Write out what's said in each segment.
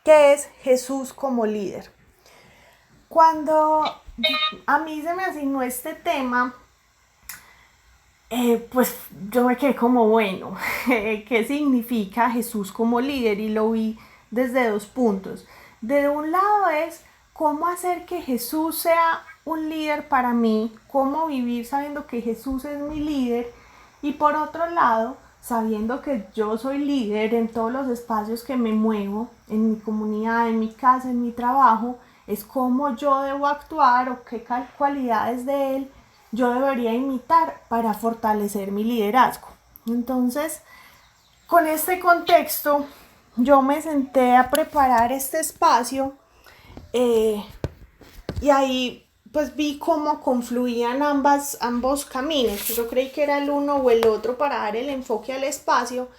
¿Qué es Jesús como líder? Cuando a mí se me asignó este tema, pues yo me quedé como, bueno, ¿qué significa Jesús como líder? Y lo vi desde dos puntos. De un lado es cómo hacer que Jesús sea un líder para mí, cómo vivir sabiendo que Jesús es mi líder. Y por otro lado, sabiendo que yo soy líder en todos los espacios que me muevo, en mi comunidad, en mi casa, en mi trabajo, es cómo yo debo actuar o qué cualidades de él yo debería imitar para fortalecer mi liderazgo. Entonces, con este contexto, yo me senté a preparar este espacio eh, y ahí pues vi cómo confluían ambos caminos. Yo creí que era el uno o el otro para dar el enfoque al espacio,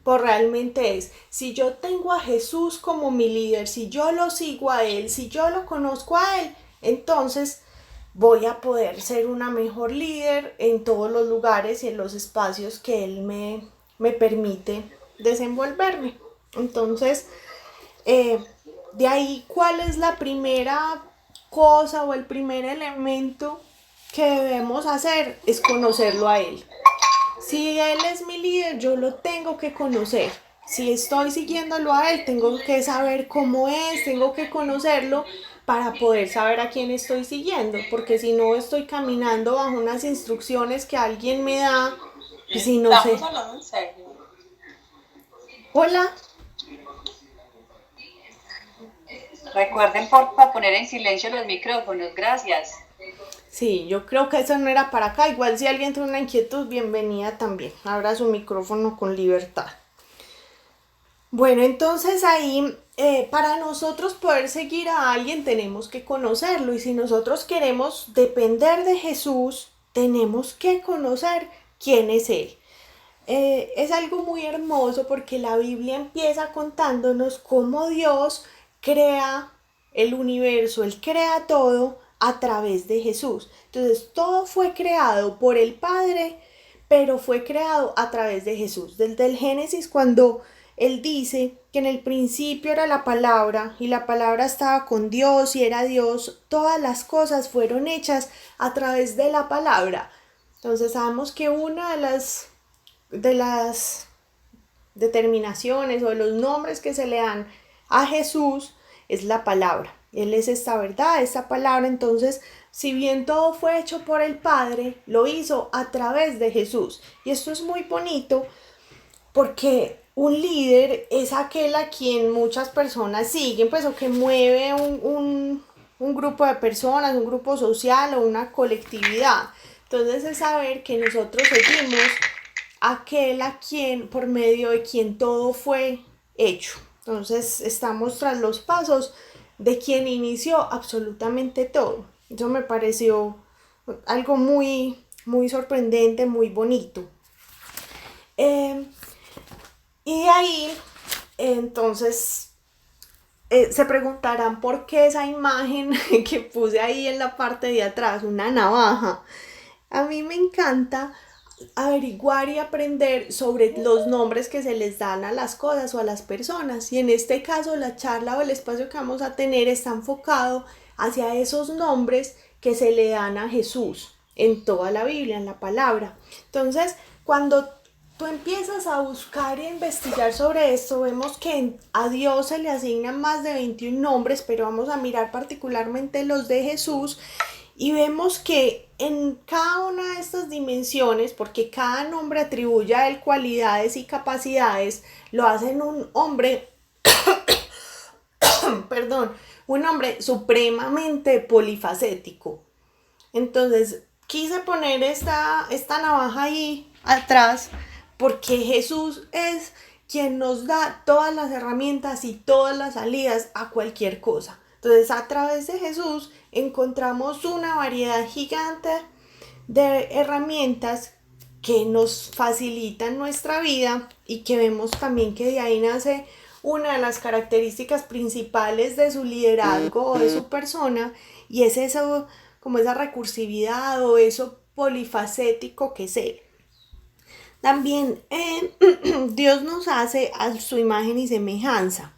pues realmente es, si yo tengo a Jesús como mi líder, si yo lo sigo a Él, si yo lo conozco a Él, entonces voy a poder ser una mejor líder en todos los lugares y en los espacios que Él me permite desenvolverme. Entonces, eh, de ahí, ¿cuál es la primera cosa o el primer elemento que debemos hacer? Es conocerlo a Él. Si Él es mi líder, yo lo tengo que conocer. Si estoy siguiéndolo a Él, tengo que saber cómo es, tengo que conocerlo para poder saber a quién estoy siguiendo, porque si no estoy caminando bajo unas instrucciones que alguien me da, y si no sé. Estamos hablando en serio. Hola. Recuerden por favor poner en silencio los micrófonos, gracias. Sí, yo creo que eso no era para acá. Igual si alguien tiene una inquietud, bienvenida también. Abra su micrófono con libertad. Bueno, entonces ahí para nosotros poder seguir a alguien tenemos que conocerlo y si nosotros queremos depender de Jesús, tenemos que conocer quién es Él. Es algo muy hermoso porque la Biblia empieza contándonos cómo Dios crea el universo, Él crea todo a través de Jesús. Entonces todo fue creado por el Padre, pero fue creado a través de Jesús. Desde el Génesis, cuando Él dice que en el principio era la palabra y la palabra estaba con Dios y era Dios, todas las cosas fueron hechas a través de la palabra. Entonces sabemos que una de las determinaciones o de los nombres que se le dan a Jesús es la palabra. Él es esta verdad, esta palabra. Entonces, si bien todo fue hecho por el Padre, lo hizo a través de Jesús. Y esto es muy bonito porque un líder es aquel a quien muchas personas siguen, pues, o que mueve un grupo de personas, un grupo social o una colectividad. Entonces es saber que nosotros seguimos aquel a quien, por medio de quien todo fue hecho. Entonces estamos tras los pasos de quien inició absolutamente todo. Eso me pareció algo muy, muy sorprendente, muy bonito. Eh, y de ahí, entonces, se preguntarán por qué esa imagen que puse ahí en la parte de atrás, una navaja. A mí me encanta averiguar y aprender sobre los nombres que se les dan a las cosas o a las personas. Y en este caso la charla o el espacio que vamos a tener está enfocado hacia esos nombres que se le dan a Jesús en toda la Biblia, en la palabra. Entonces, cuando tú empiezas a buscar e investigar sobre esto, vemos que a Dios se le asignan más de 21 nombres, pero vamos a mirar particularmente los de Jesús y vemos que en cada una de estas dimensiones, porque cada nombre atribuye a él cualidades y capacidades, lo hacen un hombre, perdón, un hombre supremamente polifacético. Entonces, quise poner esta navaja ahí atrás porque Jesús es quien nos da todas las herramientas y todas las salidas a cualquier cosa. Entonces, a través de Jesús encontramos una variedad gigante de herramientas que nos facilitan nuestra vida y que vemos también que de ahí nace una de las características principales de su liderazgo o de su persona y es eso como esa recursividad o eso polifacético que es él. También Dios nos hace a su imagen y semejanza.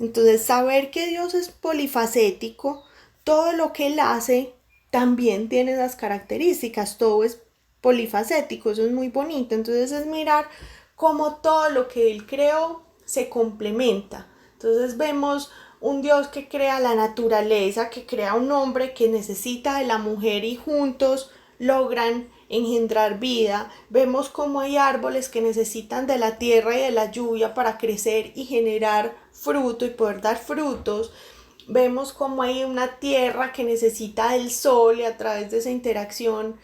Entonces, saber que Dios es polifacético, todo lo que Él hace también tiene esas características, todo es polifacético, eso es muy bonito. Entonces es mirar cómo todo lo que Él creó se complementa. Entonces vemos un Dios que crea la naturaleza, que crea un hombre que necesita de la mujer y juntos logran engendrar vida. Vemos cómo hay árboles que necesitan de la tierra y de la lluvia para crecer y generar fruto y poder dar frutos. Vemos cómo hay una tierra que necesita del sol y a través de esa interacción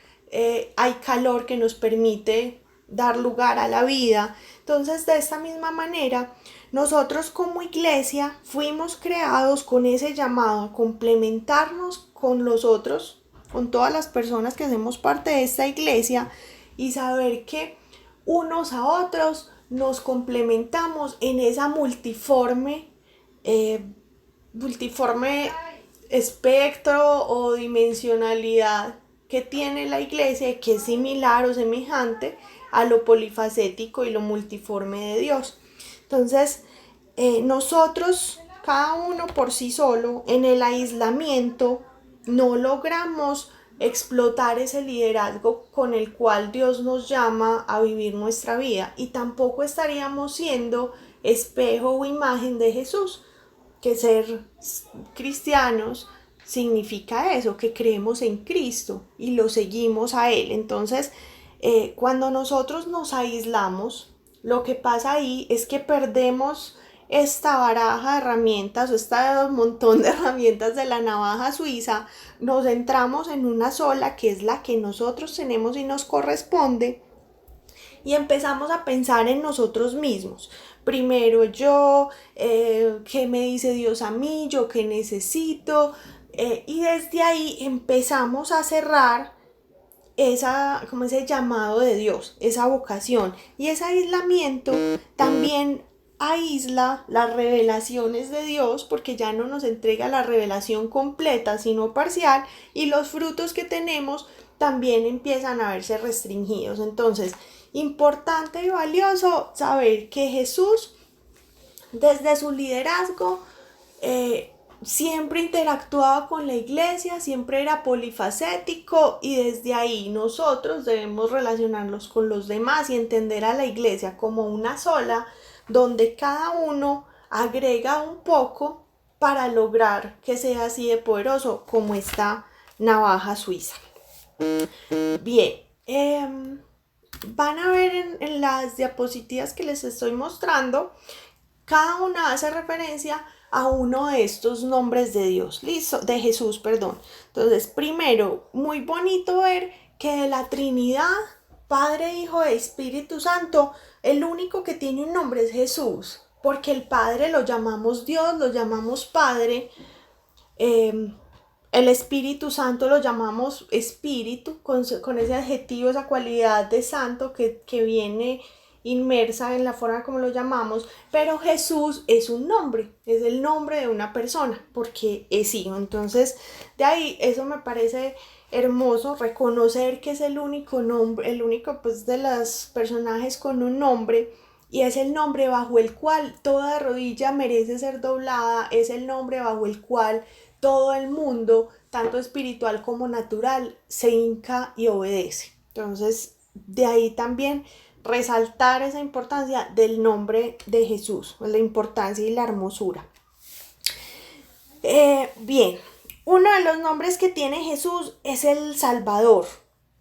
hay calor que nos permite dar lugar a la vida. Entonces, de esta misma manera, nosotros como iglesia fuimos creados con ese llamado a complementarnos con los otros, con todas las personas que hacemos parte de esta iglesia y saber que unos a otros nos complementamos en esa eh, multiforme espectro o dimensionalidad que tiene la iglesia, que es similar o semejante a lo polifacético y lo multiforme de Dios. Entonces, nosotros, cada uno por sí solo, en el aislamiento, no logramos explotar ese liderazgo con el cual Dios nos llama a vivir nuestra vida y tampoco estaríamos siendo espejo o imagen de Jesús, que ser cristianos significa eso, que creemos en Cristo y lo seguimos a Él. Entonces, cuando nosotros nos aislamos, lo que pasa ahí es que perdemos esta baraja de herramientas o este montón de herramientas de la navaja suiza, nos centramos en una sola que es la que nosotros tenemos y nos corresponde y empezamos a pensar en nosotros mismos. Primero yo, ¿qué me dice Dios a mí? ¿Yo qué necesito? Y desde ahí empezamos a cerrar como ese llamado de Dios, esa vocación. Y ese aislamiento también aísla las revelaciones de Dios porque ya no nos entrega la revelación completa, sino parcial, y los frutos que tenemos también empiezan a verse restringidos. Entonces, importante y valioso saber que Jesús, desde su liderazgo, siempre interactuaba con la iglesia, siempre era polifacético y desde ahí nosotros debemos relacionarnos con los demás y entender a la iglesia como una sola, donde cada uno agrega un poco para lograr que sea así de poderoso como esta navaja suiza. Bien, van a ver en las diapositivas que les estoy mostrando, cada una hace referencia a uno de estos nombres de Dios, listo, de Jesús, perdón. Entonces, primero, muy bonito ver que de la Trinidad, Padre, Hijo e Espíritu Santo, el único que tiene un nombre es Jesús, porque el Padre lo llamamos Dios, lo llamamos Padre, el Espíritu Santo lo llamamos Espíritu, con ese adjetivo, esa cualidad de santo que viene inmersa en la forma como lo llamamos, pero Jesús es un nombre, es el nombre de una persona, porque es hijo. Entonces, de ahí eso me parece hermoso, reconocer que es el único nombre, el único pues de los personajes con un nombre, y es el nombre bajo el cual toda rodilla merece ser doblada, es el nombre bajo el cual todo el mundo, tanto espiritual como natural, se hinca y obedece. Entonces, de ahí también resaltar esa importancia del nombre de Jesús, la importancia y la hermosura. Bien, uno de los nombres que tiene Jesús es el Salvador,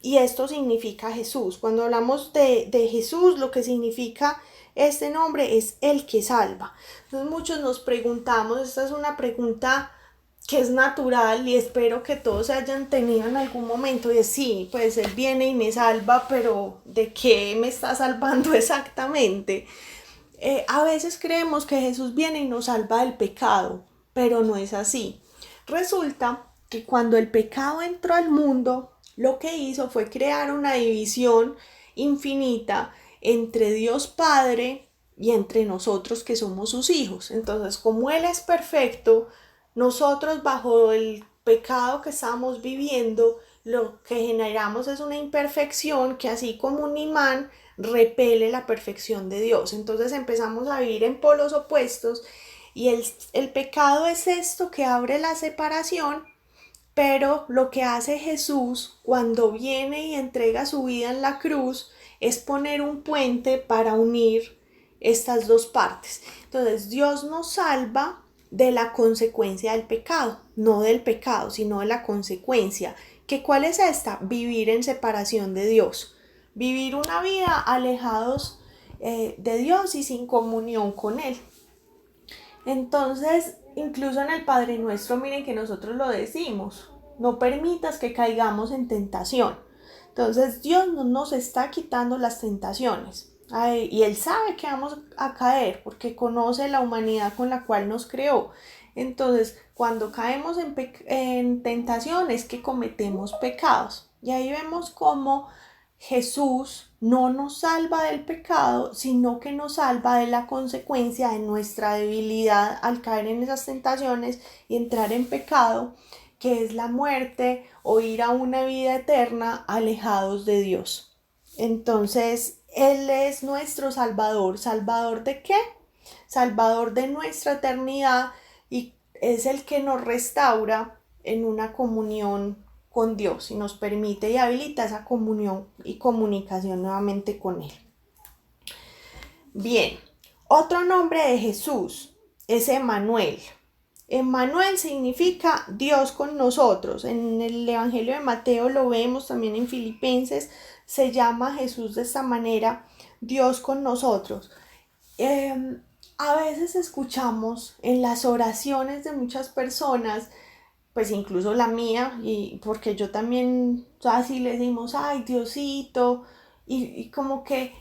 y esto significa Jesús. Cuando hablamos de Jesús, lo que significa este nombre es el que salva. Entonces muchos nos preguntamos, esta es una pregunta que es natural y espero que todos se hayan tenido en algún momento, y es sí, pues Él viene y me salva, pero ¿de qué me está salvando exactamente? A veces creemos que Jesús viene y nos salva del pecado, pero no es así. Resulta que cuando el pecado entró al mundo, lo que hizo fue crear una división infinita entre Dios Padre y entre nosotros que somos sus hijos. Entonces, como Él es perfecto, nosotros bajo el pecado que estamos viviendo, lo que generamos es una imperfección que, así como un imán, repele la perfección de Dios. Entonces empezamos a vivir en polos opuestos Y el pecado es esto que abre la separación, pero lo que hace Jesús cuando viene y entrega su vida en la cruz es poner un puente para unir estas dos partes. Entonces Dios nos salva de la consecuencia del pecado, no del pecado, sino de la consecuencia. ¿Que cuál es esta? Vivir en separación de Dios, vivir una vida alejados de Dios y sin comunión con Él. Entonces, incluso en el Padre Nuestro, miren que nosotros lo decimos, no permitas que caigamos en tentación. Entonces, Dios no nos está quitando las tentaciones. Ay, y Él sabe que vamos a caer porque conoce la humanidad con la cual nos creó. Entonces, cuando caemos en tentación es que cometemos pecados. Y ahí vemos cómo Jesús no nos salva del pecado, sino que nos salva de la consecuencia de nuestra debilidad al caer en esas tentaciones y entrar en pecado, que es la muerte o ir a una vida eterna alejados de Dios. Entonces, Él es nuestro Salvador. ¿Salvador de qué? Salvador de nuestra eternidad, y es el que nos restaura en una comunión con Dios y nos permite y habilita esa comunión y comunicación nuevamente con Él. Bien, otro nombre de Jesús es Emmanuel. Emmanuel significa Dios con nosotros. En el Evangelio de Mateo lo vemos, también en Filipenses se llama Jesús de esta manera, Dios con nosotros. A veces escuchamos en las oraciones de muchas personas, pues incluso la mía, y porque yo también así le decimos, ay Diosito, y como que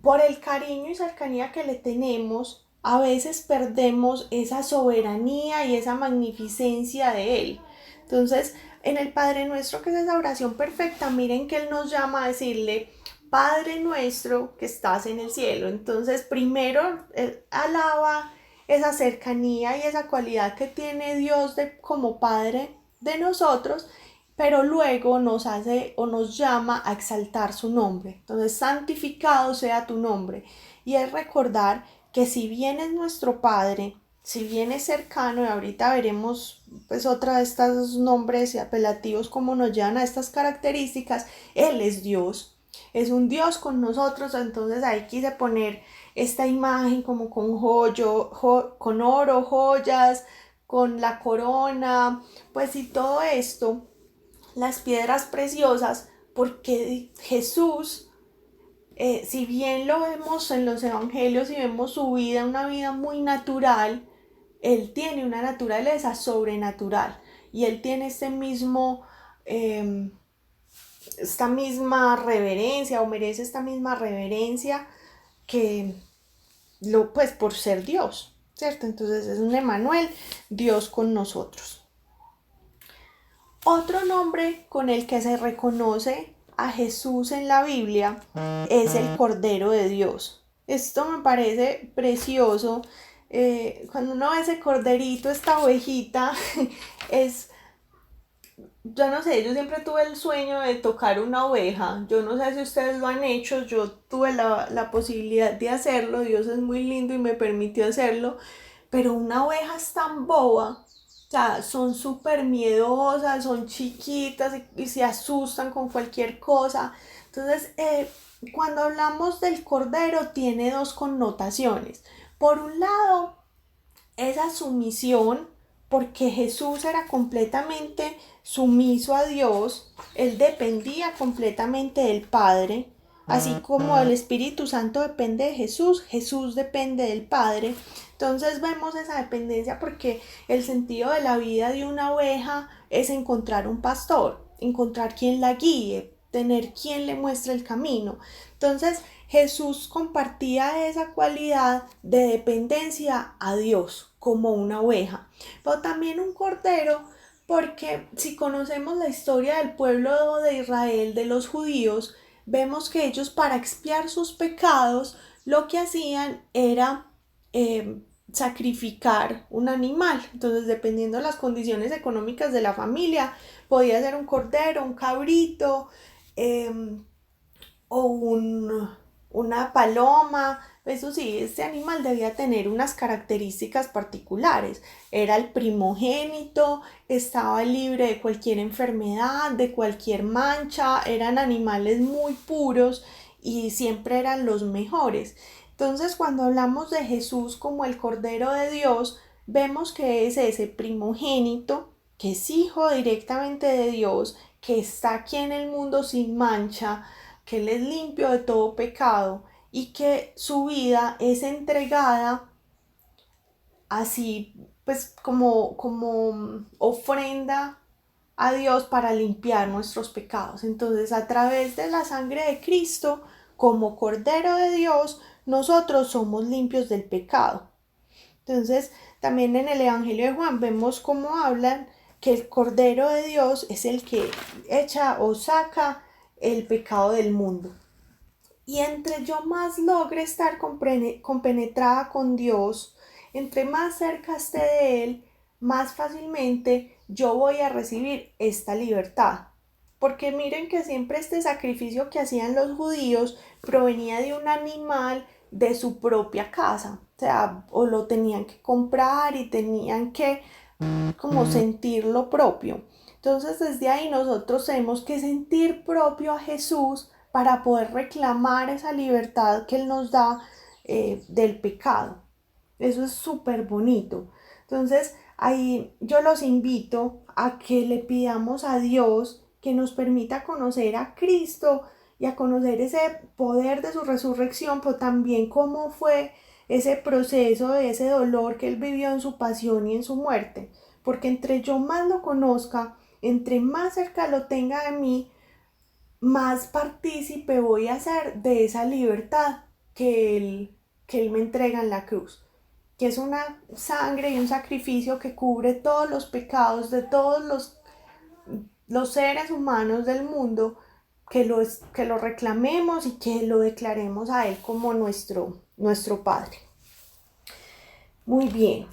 por el cariño y cercanía que le tenemos, a veces perdemos esa soberanía y esa magnificencia de Él. Entonces, en el Padre Nuestro, que es esa oración perfecta, miren que Él nos llama a decirle, Padre nuestro que estás en el cielo. Entonces, primero, Él alaba esa cercanía y esa cualidad que tiene Dios como Padre de nosotros, pero luego nos hace o nos llama a exaltar su nombre. Entonces, santificado sea tu nombre. Y es recordar que si bien es nuestro Padre, si bien es cercano, y ahorita veremos pues otra de estos nombres y apelativos como nos llevan a estas características, Él es Dios. Es un Dios con nosotros. Entonces ahí quise poner esta imagen como con oro, joyas, con la corona, pues y todo esto, las piedras preciosas, porque Jesús, si bien lo vemos en los evangelios y vemos su vida, una vida muy natural, Él tiene una naturaleza sobrenatural y Él tiene esta misma reverencia, o merece esta misma reverencia que pues por ser Dios, ¿cierto? Entonces es un Emmanuel, Dios con nosotros. Otro nombre con el que se reconoce a Jesús en la Biblia es el Cordero de Dios. Esto me parece precioso. Cuando uno ve ese corderito, esta ovejita, es, yo no sé, yo siempre tuve el sueño de tocar una oveja. Yo no sé si ustedes lo han hecho, yo tuve la posibilidad de hacerlo. Dios es muy lindo y me permitió hacerlo. Pero una oveja es tan boba, o sea, son súper miedosas, son chiquitas y se asustan con cualquier cosa. Entonces, cuando hablamos del cordero, tiene dos connotaciones. Por un lado, esa sumisión, porque Jesús era completamente sumiso a Dios, Él dependía completamente del Padre, así como el Espíritu Santo depende de Jesús, Jesús depende del Padre. Entonces vemos esa dependencia porque el sentido de la vida de una oveja es encontrar un pastor, encontrar quien la guíe, tener quien le muestre el camino. Entonces Jesús compartía esa cualidad de dependencia a Dios como una oveja, pero también un cordero, porque si conocemos la historia del pueblo de Israel, de los judíos, vemos que ellos para expiar sus pecados lo que hacían era sacrificar un animal. Entonces, dependiendo de las condiciones económicas de la familia, podía ser un cordero, un cabrito, eh, o una paloma. Eso sí, este animal debía tener unas características particulares. Era el primogénito, estaba libre de cualquier enfermedad, de cualquier mancha, eran animales muy puros y siempre eran los mejores. Entonces, cuando hablamos de Jesús como el Cordero de Dios, vemos que es ese primogénito, que es hijo directamente de Dios, que está aquí en el mundo sin mancha, que Él es limpio de todo pecado y que su vida es entregada así pues como ofrenda a Dios para limpiar nuestros pecados. Entonces, a través de la sangre de Cristo, como Cordero de Dios, nosotros somos limpios del pecado. Entonces, también en el Evangelio de Juan vemos cómo hablan que el Cordero de Dios es el que echa o saca el pecado del mundo. Y entre yo más logre estar compenetrada con Dios, entre más cerca esté de Él, más fácilmente yo voy a recibir esta libertad. Porque miren que siempre este sacrificio que hacían los judíos provenía de un animal de su propia casa. O sea, o lo tenían que comprar y tenían que como sentir lo propio. Entonces desde ahí nosotros tenemos que sentir propio a Jesús para poder reclamar esa libertad que Él nos da del pecado. Eso es súper bonito. Entonces ahí yo los invito a que le pidamos a Dios que nos permita conocer a Cristo y a conocer ese poder de su resurrección, pero también cómo fue ese proceso de ese dolor que Él vivió en su pasión y en su muerte. Porque entre yo más lo conozca, entre más cerca lo tenga de mí, más partícipe voy a ser de esa libertad que él me entrega en la cruz, que es una sangre y un sacrificio que cubre todos los pecados de todos los seres humanos del mundo, que lo reclamemos y que lo declaremos a Él como nuestro Padre. Muy bien.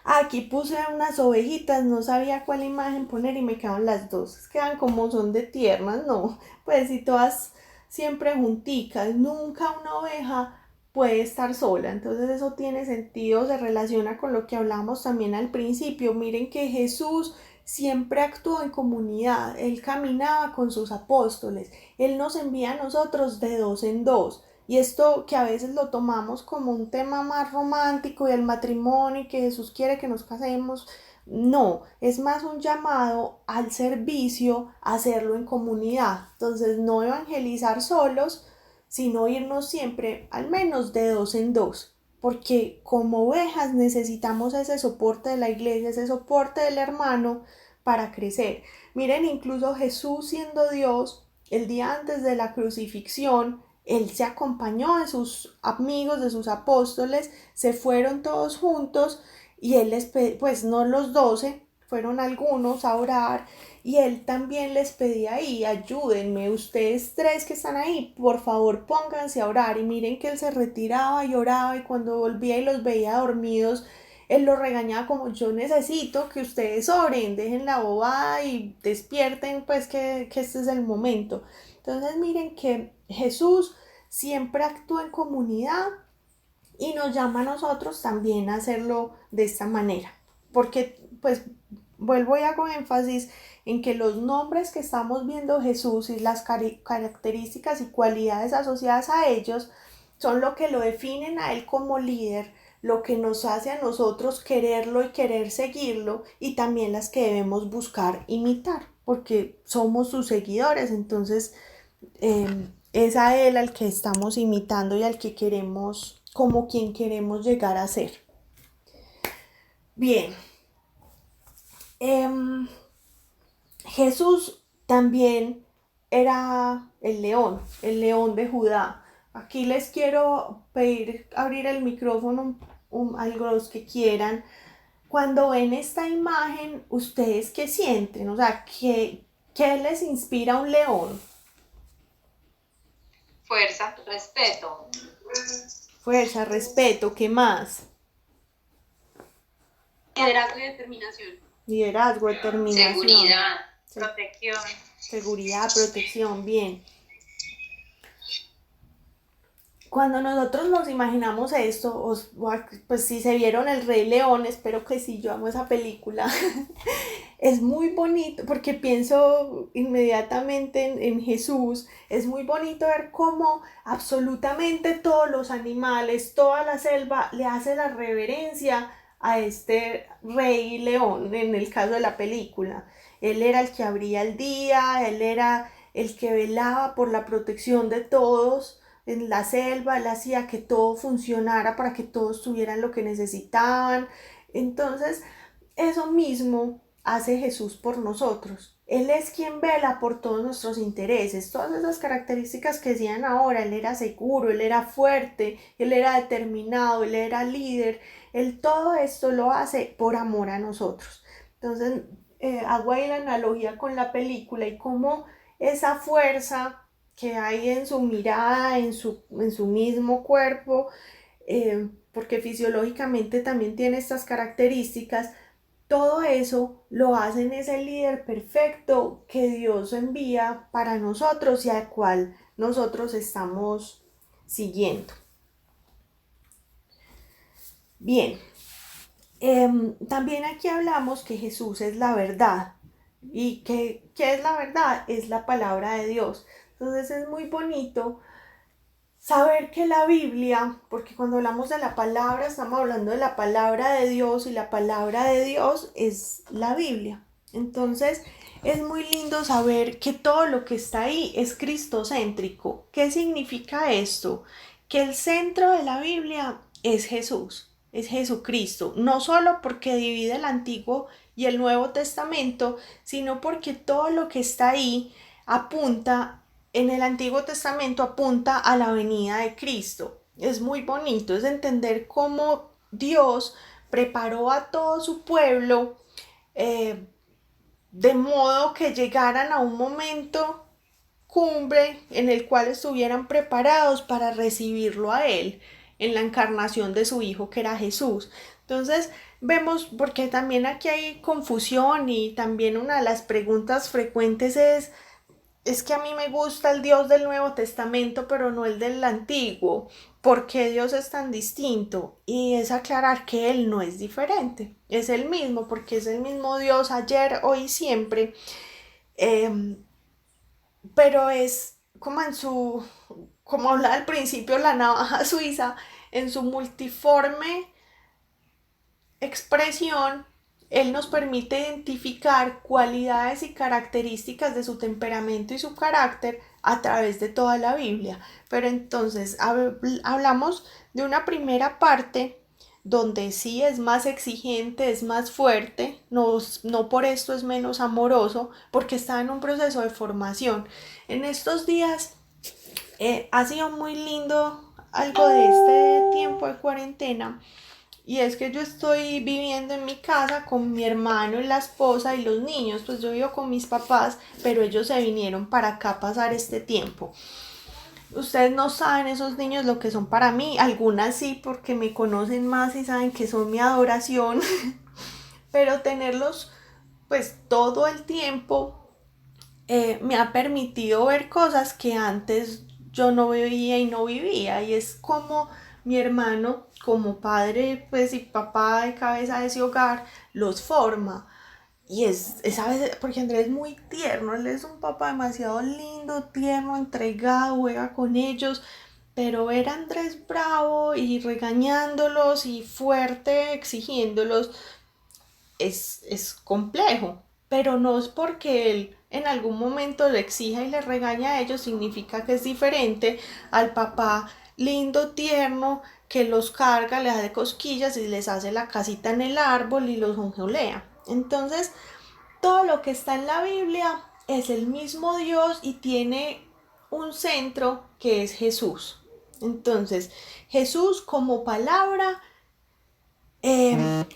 Aquí puse unas ovejitas, no sabía cuál imagen poner y me quedaron las dos. Quedan como son de tiernas, no. Pues si todas siempre junticas, nunca una oveja puede estar sola. Entonces eso tiene sentido, se relaciona con lo que hablamos también al principio. Miren que Jesús siempre actuó en comunidad, Él caminaba con sus apóstoles, Él nos envía a nosotros de dos en dos. Y esto que a veces lo tomamos como un tema más romántico y el matrimonio y que Jesús quiere que nos casemos, no, es más un llamado al servicio, a hacerlo en comunidad. Entonces, no evangelizar solos, sino irnos siempre al menos de dos en dos. Porque como ovejas necesitamos ese soporte de la iglesia, ese soporte del hermano para crecer. Miren, incluso Jesús siendo Dios, el día antes de la crucifixión, Él se acompañó de sus amigos, de sus apóstoles, se fueron todos juntos y Él les pues no los 12, fueron algunos a orar y Él también les pedía ahí, ayúdenme, ustedes tres que están ahí, por favor pónganse a orar. Y miren que Él se retiraba y oraba y cuando volvía y los veía dormidos, Él los regañaba como yo necesito que ustedes oren, dejen la bobada y despierten pues que este es el momento. Entonces miren que Jesús siempre actúa en comunidad y nos llama a nosotros también a hacerlo de esta manera. Porque pues vuelvo y hago énfasis en que los nombres que estamos viendo Jesús y las características y cualidades asociadas a ellos son lo que lo definen a Él como líder, lo que nos hace a nosotros quererlo y querer seguirlo y también las que debemos buscar imitar, porque somos sus seguidores. Entonces es a Él al que estamos imitando y al que queremos, como quien queremos llegar a ser. Bien, Jesús también era el león de Judá. Aquí les quiero pedir abrir el micrófono a los que quieran. Cuando ven esta imagen, ¿ustedes qué sienten? O sea, ¿qué les inspira un león? Fuerza, respeto. Fuerza, respeto, ¿qué más? Liderazgo y determinación. Liderazgo, determinación. Seguridad, protección. Seguridad, protección, bien. Cuando nosotros nos imaginamos esto, pues si se vieron El Rey León, espero que sí, yo amo esa película, es muy bonito porque pienso inmediatamente en Jesús. Es muy bonito ver cómo absolutamente todos los animales, toda la selva le hace la reverencia a este rey león en el caso de la película. Él era el que abría el día, él era el que velaba por la protección de todos en la selva, él hacía que todo funcionara para que todos tuvieran lo que necesitaban. Entonces, eso mismo hace Jesús por nosotros. Él es quien vela por todos nuestros intereses, todas esas características que decían ahora. Él era seguro, él era fuerte, él era determinado, él era líder. Él todo esto lo hace por amor a nosotros. Entonces, hago ahí la analogía con la película y cómo esa fuerza que hay en su mirada, en su mismo cuerpo, porque fisiológicamente también tiene estas características. Todo eso lo hacen ese líder perfecto que Dios envía para nosotros y al cual nosotros estamos siguiendo. Bien, también aquí hablamos que Jesús es la verdad. ¿Y qué es la verdad? Es la palabra de Dios. Entonces es muy bonito saber que la Biblia, porque cuando hablamos de la palabra, estamos hablando de la palabra de Dios y la palabra de Dios es la Biblia. Entonces, es muy lindo saber que todo lo que está ahí es cristocéntrico. ¿Qué significa esto? Que el centro de la Biblia es Jesús, es Jesucristo, no solo porque divide el Antiguo y el Nuevo Testamento, sino porque todo lo que está ahí apunta en el Antiguo Testamento apunta a la venida de Cristo. Es muy bonito, es entender cómo Dios preparó a todo su pueblo eh, de modo que llegaran a un momento cumbre en el cual estuvieran preparados para recibirlo a Él en la encarnación de su Hijo que era Jesús. Entonces vemos, porque también aquí hay confusión y también una de las preguntas frecuentes es que a mí me gusta el Dios del Nuevo Testamento, pero no el del Antiguo. ¿Por qué Dios es tan distinto? Y es aclarar que Él no es diferente. Es el mismo, porque es el mismo Dios ayer, hoy y siempre. Eh, pero es como como hablaba al principio, la navaja suiza, en su multiforme expresión, él nos permite identificar cualidades y características de su temperamento y su carácter a través de toda la Biblia. Pero entonces hablamos de una primera parte donde sí es más exigente, es más fuerte, no por esto es menos amoroso, porque está en un proceso de formación. En estos días ha sido muy lindo algo de este tiempo de cuarentena, y es que yo estoy viviendo en mi casa con mi hermano y la esposa y los niños. Pues yo vivo con mis papás, pero ellos se vinieron para acá a pasar este tiempo. Ustedes no saben esos niños lo que son para mí. Algunas sí, porque me conocen más y saben que son mi adoración. Pero tenerlos pues todo el tiempo me ha permitido ver cosas que antes yo no veía y no vivía. Y es como mi hermano, como padre pues y papá de cabeza de ese hogar, los forma. Y es a veces, porque Andrés es muy tierno, él es un papá demasiado lindo, tierno, entregado, juega con ellos, pero ver a Andrés bravo y regañándolos y fuerte, exigiéndolos, es complejo. Pero no es porque él en algún momento le exija y le regaña a ellos, significa que es diferente al papá lindo, tierno, que los carga, les hace cosquillas y les hace la casita en el árbol y los jonjolea. Entonces, todo lo que está en la Biblia es el mismo Dios y tiene un centro que es Jesús. Entonces, Jesús como palabra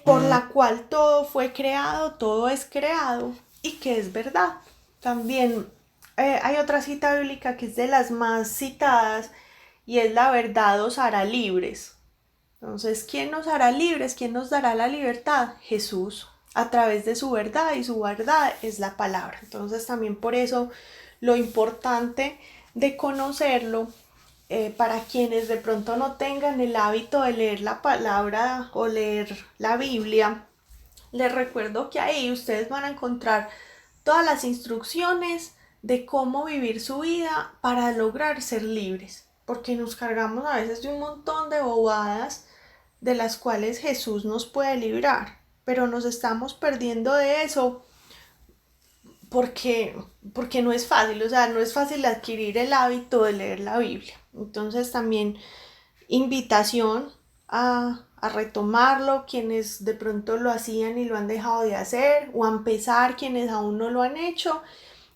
por la cual todo fue creado, todo es creado y que es verdad. También hay otra cita bíblica que es de las más citadas y es: la verdad os hará libres. Entonces, ¿quién nos hará libres? ¿Quién nos dará la libertad? Jesús, a través de su verdad, y su verdad es la palabra. Entonces, también por eso lo importante de conocerlo para quienes de pronto no tengan el hábito de leer la palabra o leer la Biblia, les recuerdo que ahí ustedes van a encontrar todas las instrucciones de cómo vivir su vida para lograr ser libres, porque nos cargamos a veces de un montón de bobadas de las cuales Jesús nos puede librar, pero nos estamos perdiendo de eso porque, porque no es fácil, o sea, no es fácil adquirir el hábito de leer la Biblia. Entonces también invitación a retomarlo, quienes de pronto lo hacían y lo han dejado de hacer, o a empezar quienes aún no lo han hecho.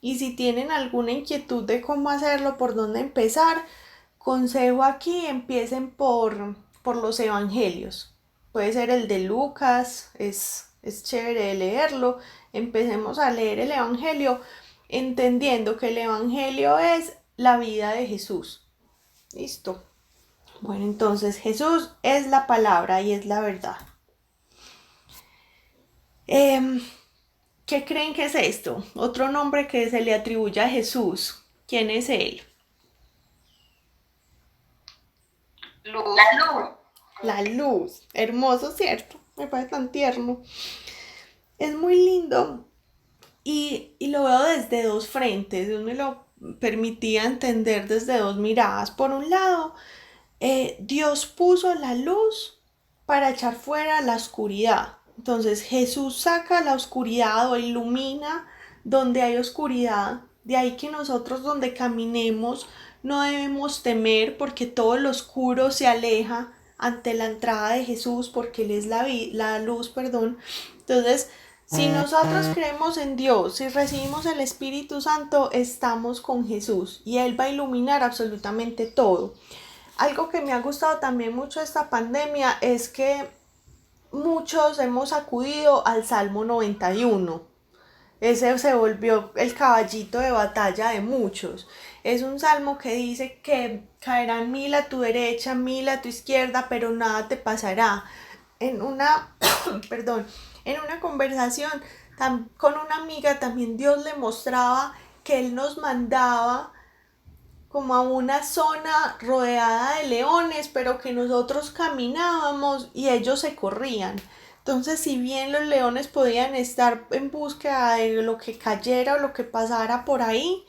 Y si tienen alguna inquietud de cómo hacerlo, por dónde empezar, consejo aquí, empiecen por los evangelios. Puede ser el de Lucas, es chévere de leerlo. Empecemos a leer el evangelio entendiendo que el evangelio es la vida de Jesús. Listo. Bueno, entonces Jesús es la palabra y es la verdad. ¿Qué creen que es esto? Otro nombre que se le atribuye a Jesús. ¿Quién es él? Luz. La luz. La luz. Hermoso, ¿cierto? Me parece tan tierno. Es muy lindo y lo veo desde dos frentes. Dios me lo permitía entender desde dos miradas. Por un lado, Dios puso la luz para echar fuera la oscuridad. Entonces Jesús saca la oscuridad o ilumina donde hay oscuridad. De ahí que nosotros donde caminemos no debemos temer porque todo lo oscuro se aleja ante la entrada de Jesús porque Él es la luz, perdón. Entonces, si nosotros creemos en Dios, si recibimos el Espíritu Santo, estamos con Jesús y Él va a iluminar absolutamente todo. Algo que me ha gustado también mucho de esta pandemia es que muchos hemos acudido al Salmo 91. Ese se volvió el caballito de batalla de muchos. Es un salmo que dice que caerán 1000 a tu derecha, 1000 a tu izquierda, pero nada te pasará. En una, perdón, en una conversación con una amiga también Dios le mostraba que Él nos mandaba como a una zona rodeada de leones, pero que nosotros caminábamos y ellos se corrían. Entonces, si bien los leones podían estar en búsqueda de lo que cayera o lo que pasara por ahí,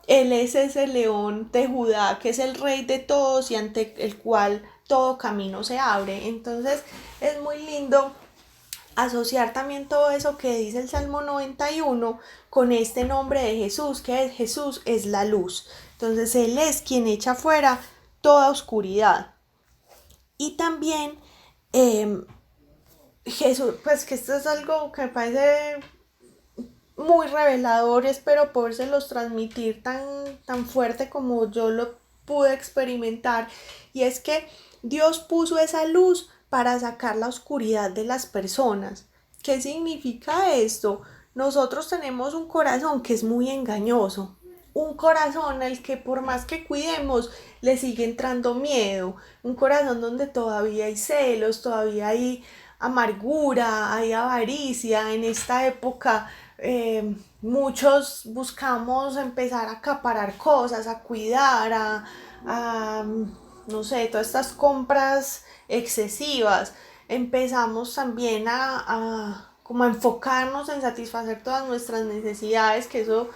Él es ese león de Judá, que es el rey de todos y ante el cual todo camino se abre. Entonces, es muy lindo asociar también todo eso que dice el Salmo 91 con este nombre de Jesús, que es Jesús es la luz. Entonces Él es quien echa fuera toda oscuridad. Y también Jesús, pues que esto es algo que me parece muy revelador, espero podérselos transmitir tan fuerte como yo lo pude experimentar, y es que Dios puso esa luz para sacar la oscuridad de las personas. ¿Qué significa esto? Nosotros tenemos un corazón que es muy engañoso, un corazón al que por más que cuidemos le sigue entrando miedo, un corazón donde todavía hay celos, todavía hay amargura, hay avaricia. En esta época muchos buscamos empezar a acaparar cosas, a cuidar, a no sé, todas estas compras excesivas. Empezamos también como a enfocarnos en satisfacer todas nuestras necesidades, que eso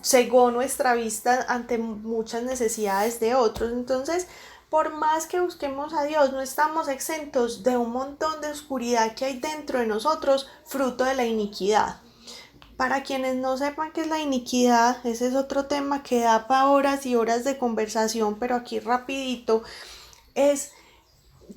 cegó nuestra vista ante muchas necesidades de otros. Entonces, por más que busquemos a Dios, no estamos exentos de un montón de oscuridad que hay dentro de nosotros, fruto de la iniquidad. Para quienes no sepan qué es la iniquidad, ese es otro tema que da para horas y horas de conversación, pero aquí rapidito, es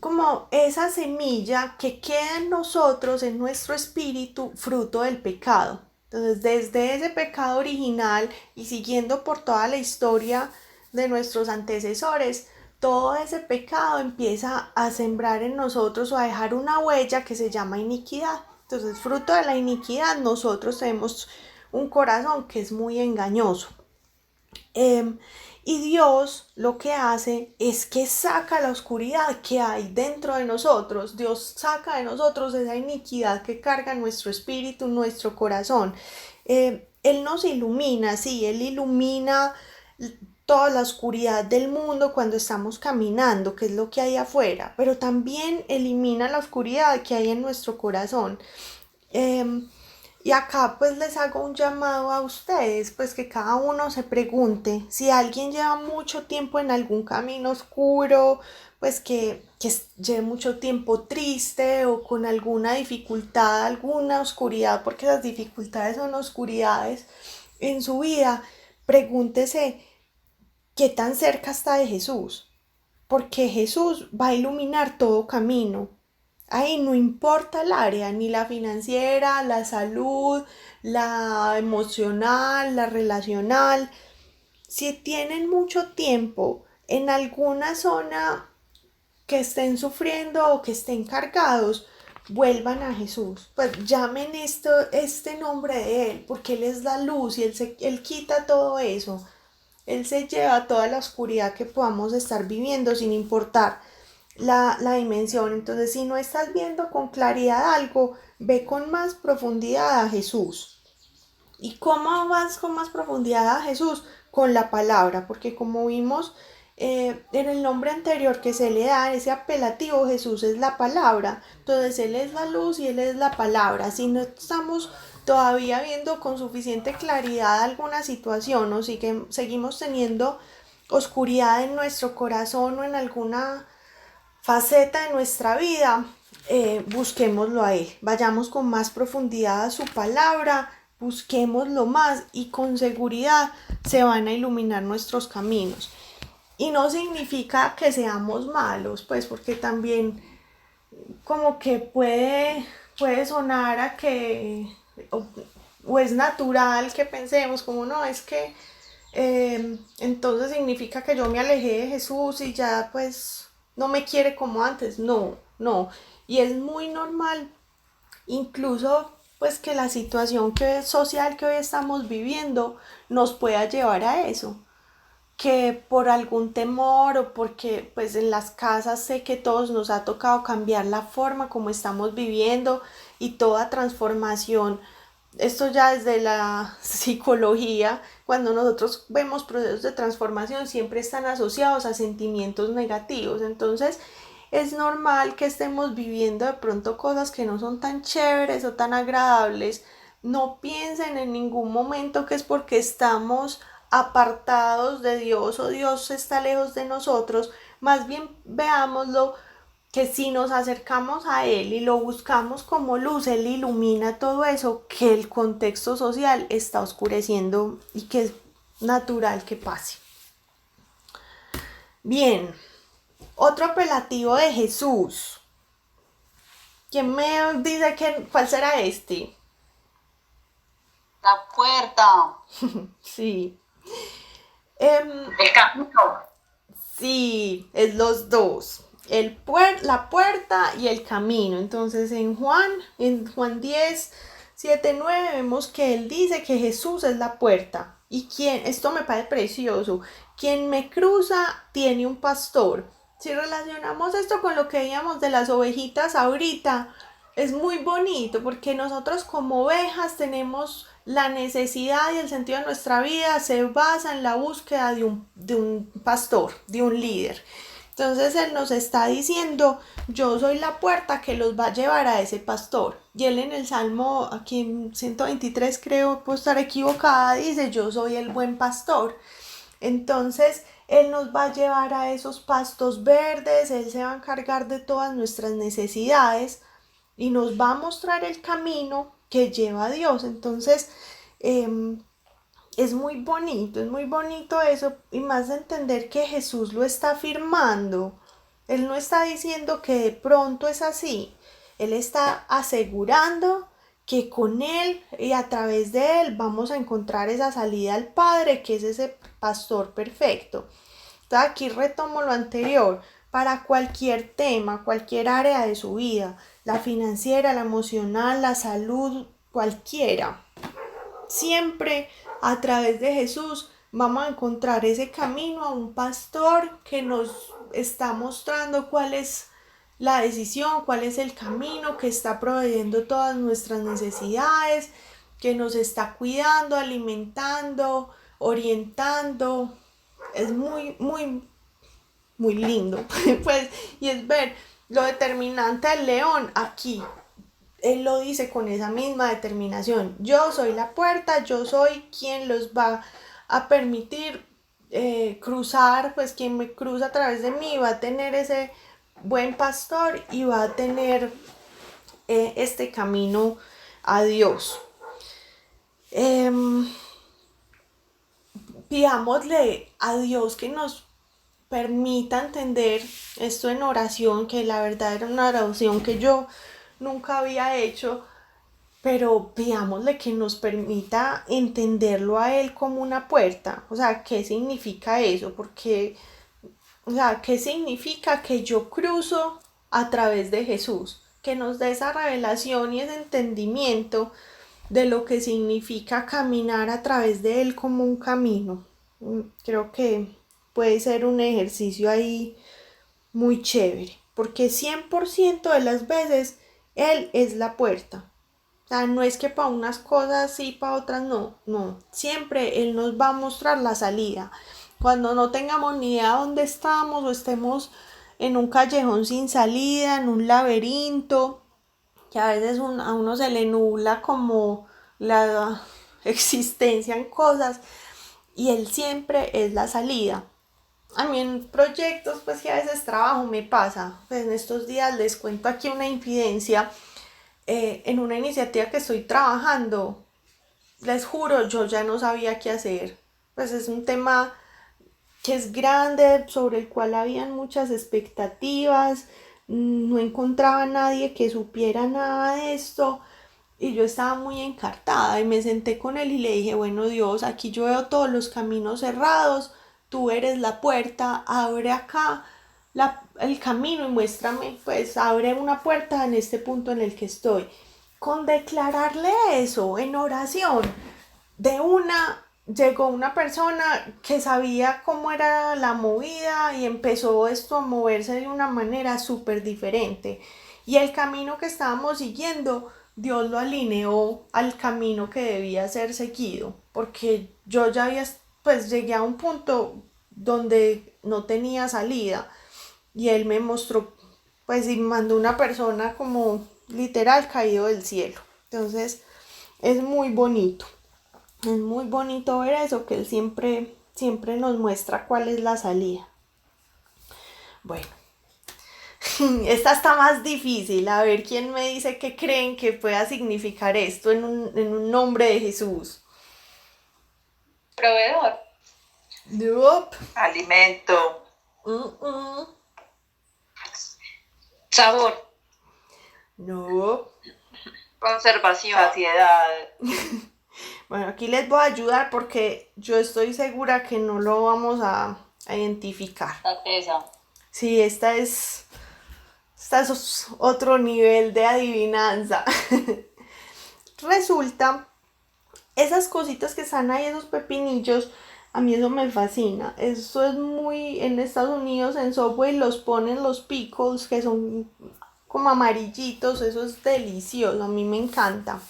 como esa semilla que queda en nosotros, en nuestro espíritu, fruto del pecado. Entonces, desde ese pecado original y siguiendo por toda la historia de nuestros antecesores, todo ese pecado empieza a sembrar en nosotros o a dejar una huella que se llama iniquidad. Entonces, fruto de la iniquidad, nosotros tenemos un corazón que es muy engañoso. Y Dios lo que hace es que saca la oscuridad que hay dentro de nosotros. Dios saca de nosotros esa iniquidad que carga nuestro espíritu, nuestro corazón. Él nos ilumina, sí, Él ilumina toda la oscuridad del mundo cuando estamos caminando, que es lo que hay afuera, pero también elimina la oscuridad que hay en nuestro corazón. Em, y acá pues les hago un llamado a ustedes, pues que cada uno se pregunte si alguien lleva mucho tiempo en algún camino oscuro, pues que lleve mucho tiempo triste o con alguna dificultad, alguna oscuridad, porque las dificultades son oscuridades en su vida, pregúntese qué tan cerca está de Jesús, porque Jesús va a iluminar todo camino. Ahí no importa el área, ni la financiera, la salud, la emocional, la relacional. Si tienen mucho tiempo en alguna zona que estén sufriendo o que estén cargados, vuelvan a Jesús. Pues llamen este nombre de Él, porque Él es la luz y Él quita todo eso. Él se lleva toda la oscuridad que podamos estar viviendo sin importar la dimensión. Entonces, si no estás viendo con claridad algo, ve con más profundidad a Jesús. ¿Y cómo vas con más profundidad a Jesús? Con la palabra, porque como vimos en el nombre anterior que se le da, ese apelativo, Jesús es la palabra. Entonces Él es la luz y Él es la palabra. Si no estamos todavía viendo con suficiente claridad alguna situación o seguimos teniendo oscuridad en nuestro corazón o en alguna faceta de nuestra vida, busquémoslo a Él, vayamos con más profundidad a su palabra, busquémoslo más y con seguridad se van a iluminar nuestros caminos. Y no significa que seamos malos, pues porque también como que puede sonar a que o es natural que pensemos como no, es que entonces significa que yo me alejé de Jesús y ya pues no me quiere como antes. No, no. Y es muy normal, incluso pues que la situación social que hoy estamos viviendo nos pueda llevar a eso, que por algún temor o porque pues en las casas sé que todos nos ha tocado cambiar la forma como estamos viviendo y toda transformación. Esto ya desde la psicología, cuando nosotros vemos procesos de transformación, siempre están asociados a sentimientos negativos. Entonces, es normal que estemos viviendo de pronto cosas que no son tan chéveres o tan agradables. No piensen en ningún momento que es porque estamos apartados de Dios o Dios está lejos de nosotros. Más bien veámoslo que si nos acercamos a Él y lo buscamos como luz, Él ilumina todo eso que el contexto social está oscureciendo y que es natural que pase. Bien, otro apelativo de Jesús. ¿Quién me dice cuál será este? La puerta. Sí. Em, El camino. Sí, es los dos. La puerta y el camino. Entonces en Juan 10, 7, 9 vemos que él dice que Jesús es la puerta. Y esto me parece precioso, quien me cruza tiene un pastor. Si relacionamos esto con lo que veíamos de las ovejitas ahorita, es muy bonito porque nosotros como ovejas tenemos la necesidad y el sentido de nuestra vida se basa en la búsqueda de un pastor, de un líder. Entonces Él nos está diciendo, yo soy la puerta que los va a llevar a ese pastor. Y Él en el Salmo, aquí en 123 creo, puedo estar equivocada, dice, yo soy el buen pastor. Entonces Él nos va a llevar a esos pastos verdes, Él se va a encargar de todas nuestras necesidades y nos va a mostrar el camino que lleva a Dios. Entonces, es muy bonito eso, y más de entender que Jesús lo está afirmando. Él no está diciendo que de pronto es así, Él está asegurando que con Él y a través de Él vamos a encontrar esa salida al Padre, que es ese pastor perfecto. Entonces aquí retomo lo anterior, para cualquier tema, cualquier área de su vida, la financiera, la emocional, la salud, cualquiera. Siempre a través de Jesús vamos a encontrar ese camino a un pastor que nos está mostrando cuál es la decisión, cuál es el camino, que está proveyendo todas nuestras necesidades, que nos está cuidando, alimentando, orientando, es muy, muy, muy lindo. Pues, y es ver lo determinante del león aquí. Él lo dice con esa misma determinación. Yo soy la puerta, yo soy quien los va a permitir cruzar, pues quien me cruza a través de mí va a tener ese buen pastor y va a tener este camino a Dios. Pidámosle a Dios que nos permita entender esto en oración, que la verdad era una oración que yo nunca había hecho, pero pidámosle que nos permita entenderlo a Él como una puerta. O sea, ¿qué significa eso? Porque, o sea, ¿qué significa que yo cruzo a través de Jesús? Que nos dé esa revelación y ese entendimiento de lo que significa caminar a través de Él como un camino. Creo que puede ser un ejercicio ahí muy chévere, porque 100% de las veces Él es la puerta. O sea, no es que para unas cosas sí, para otras no, no. Siempre Él nos va a mostrar la salida. Cuando no tengamos ni idea dónde estamos o estemos en un callejón sin salida, en un laberinto, que a veces a uno se le nubla como la existencia en cosas y Él siempre es la salida. A mí en proyectos pues que a veces trabajo me pasa, pues en estos días les cuento aquí una infidencia, en una iniciativa que estoy trabajando, les juro, yo ya no sabía qué hacer, pues es un tema que es grande, sobre el cual habían muchas expectativas, no encontraba a nadie que supiera nada de esto y yo estaba muy encartada y me senté con él y le dije, bueno Dios, aquí yo veo todos los caminos cerrados, tú eres la puerta, abre acá el camino y muéstrame, pues abre una puerta en este punto en el que estoy. Con declararle eso en oración, de una llegó una persona que sabía cómo era la movida y empezó esto a moverse de una manera súper diferente. Y el camino que estábamos siguiendo, Dios lo alineó al camino que debía ser seguido, porque yo ya había, pues llegué a un punto donde no tenía salida y Él me mostró, pues y mandó una persona como literal caído del cielo. Entonces es muy bonito. Es muy bonito ver eso, que Él siempre, siempre nos muestra cuál es la salida. Bueno, esta está más difícil. A ver quién me dice qué creen que pueda significar esto en un nombre de Jesús. Proveedor. Yup. Alimento. Sabor. No. Conservación. Saciedad. Bueno, aquí les voy a ayudar porque yo estoy segura que no lo vamos a identificar. Certeza. Sí, esta es otro nivel de adivinanza. Resulta, esas cositas que están ahí, esos pepinillos, a mí eso me fascina. Eso es muy, en Estados Unidos en Subway los ponen los pickles, que son como amarillitos, eso es delicioso, a mí me encanta.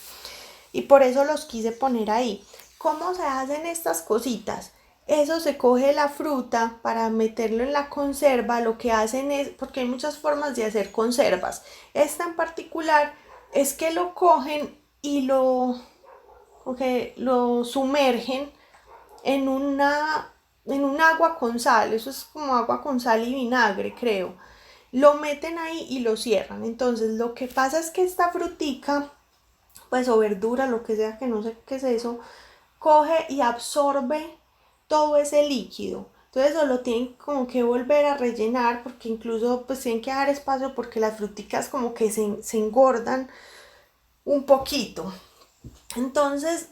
Y por eso los quise poner ahí. ¿Cómo se hacen estas cositas? Eso se coge la fruta para meterlo en la conserva. Lo que hacen es, porque hay muchas formas de hacer conservas. Esta en particular es que lo cogen y lo sumergen en en un agua con sal. Eso es como agua con sal y vinagre, creo. Lo meten ahí y lo cierran. Entonces lo que pasa es que esta frutica, pues o verdura, lo que sea, que no sé qué es eso, coge y absorbe todo ese líquido. Entonces eso lo tienen como que volver a rellenar porque incluso pues tienen que dejar espacio porque las fruticas como que se engordan un poquito. Entonces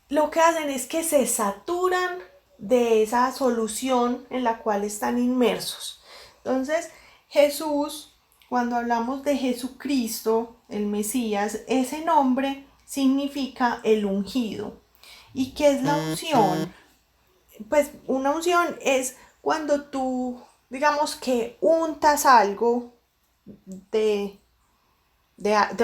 lo que hacen es que se saturan de esa solución en la cual están inmersos. Entonces Jesús, cuando hablamos de Jesucristo, el Mesías, ese nombre significa el ungido. ¿Y qué es la unción? Pues una unción es cuando tú, digamos que untas algo de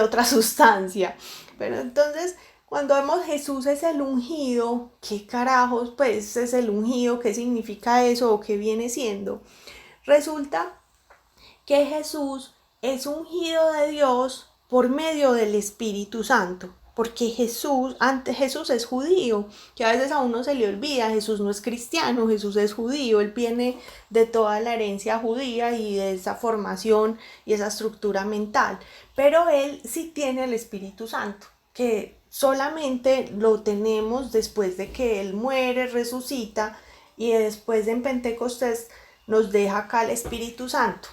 otra sustancia. Pero entonces Cuando vemos Jesús es el ungido, ¿qué carajos pues es el ungido? ¿Qué significa eso o qué viene siendo? Resulta que Jesús es ungido de Dios por medio del Espíritu Santo. Porque Jesús es judío, que a veces a uno se le olvida, Jesús no es cristiano, Jesús es judío, él viene de toda la herencia judía y de esa formación y esa estructura mental, pero él sí tiene el Espíritu Santo, que solamente lo tenemos después de que él muere, resucita y después en Pentecostés nos deja acá el Espíritu Santo.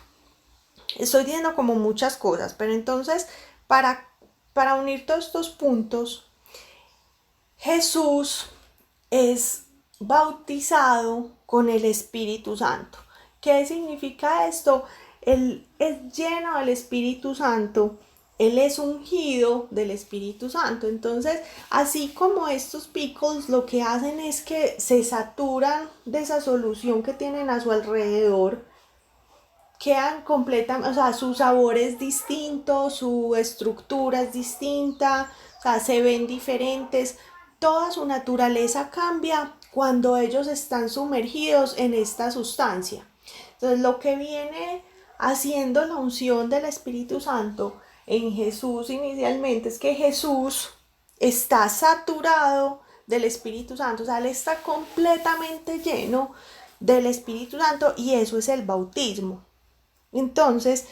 Estoy diciendo como muchas cosas, pero entonces para unir todos estos puntos, Jesús es bautizado con el Espíritu Santo. ¿Qué significa esto? Él es lleno del Espíritu Santo, él es ungido del Espíritu Santo. Entonces, así como estos pickles lo que hacen es que se saturan de esa solución que tienen a su alrededor, quedan completamente, o sea, su sabor es distinto, su estructura es distinta, o sea, se ven diferentes, toda su naturaleza cambia cuando ellos están sumergidos en esta sustancia. Entonces, lo que viene haciendo la unción del Espíritu Santo en Jesús inicialmente es que Jesús está saturado del Espíritu Santo, o sea, él está completamente lleno del Espíritu Santo y eso es el bautismo. Entonces,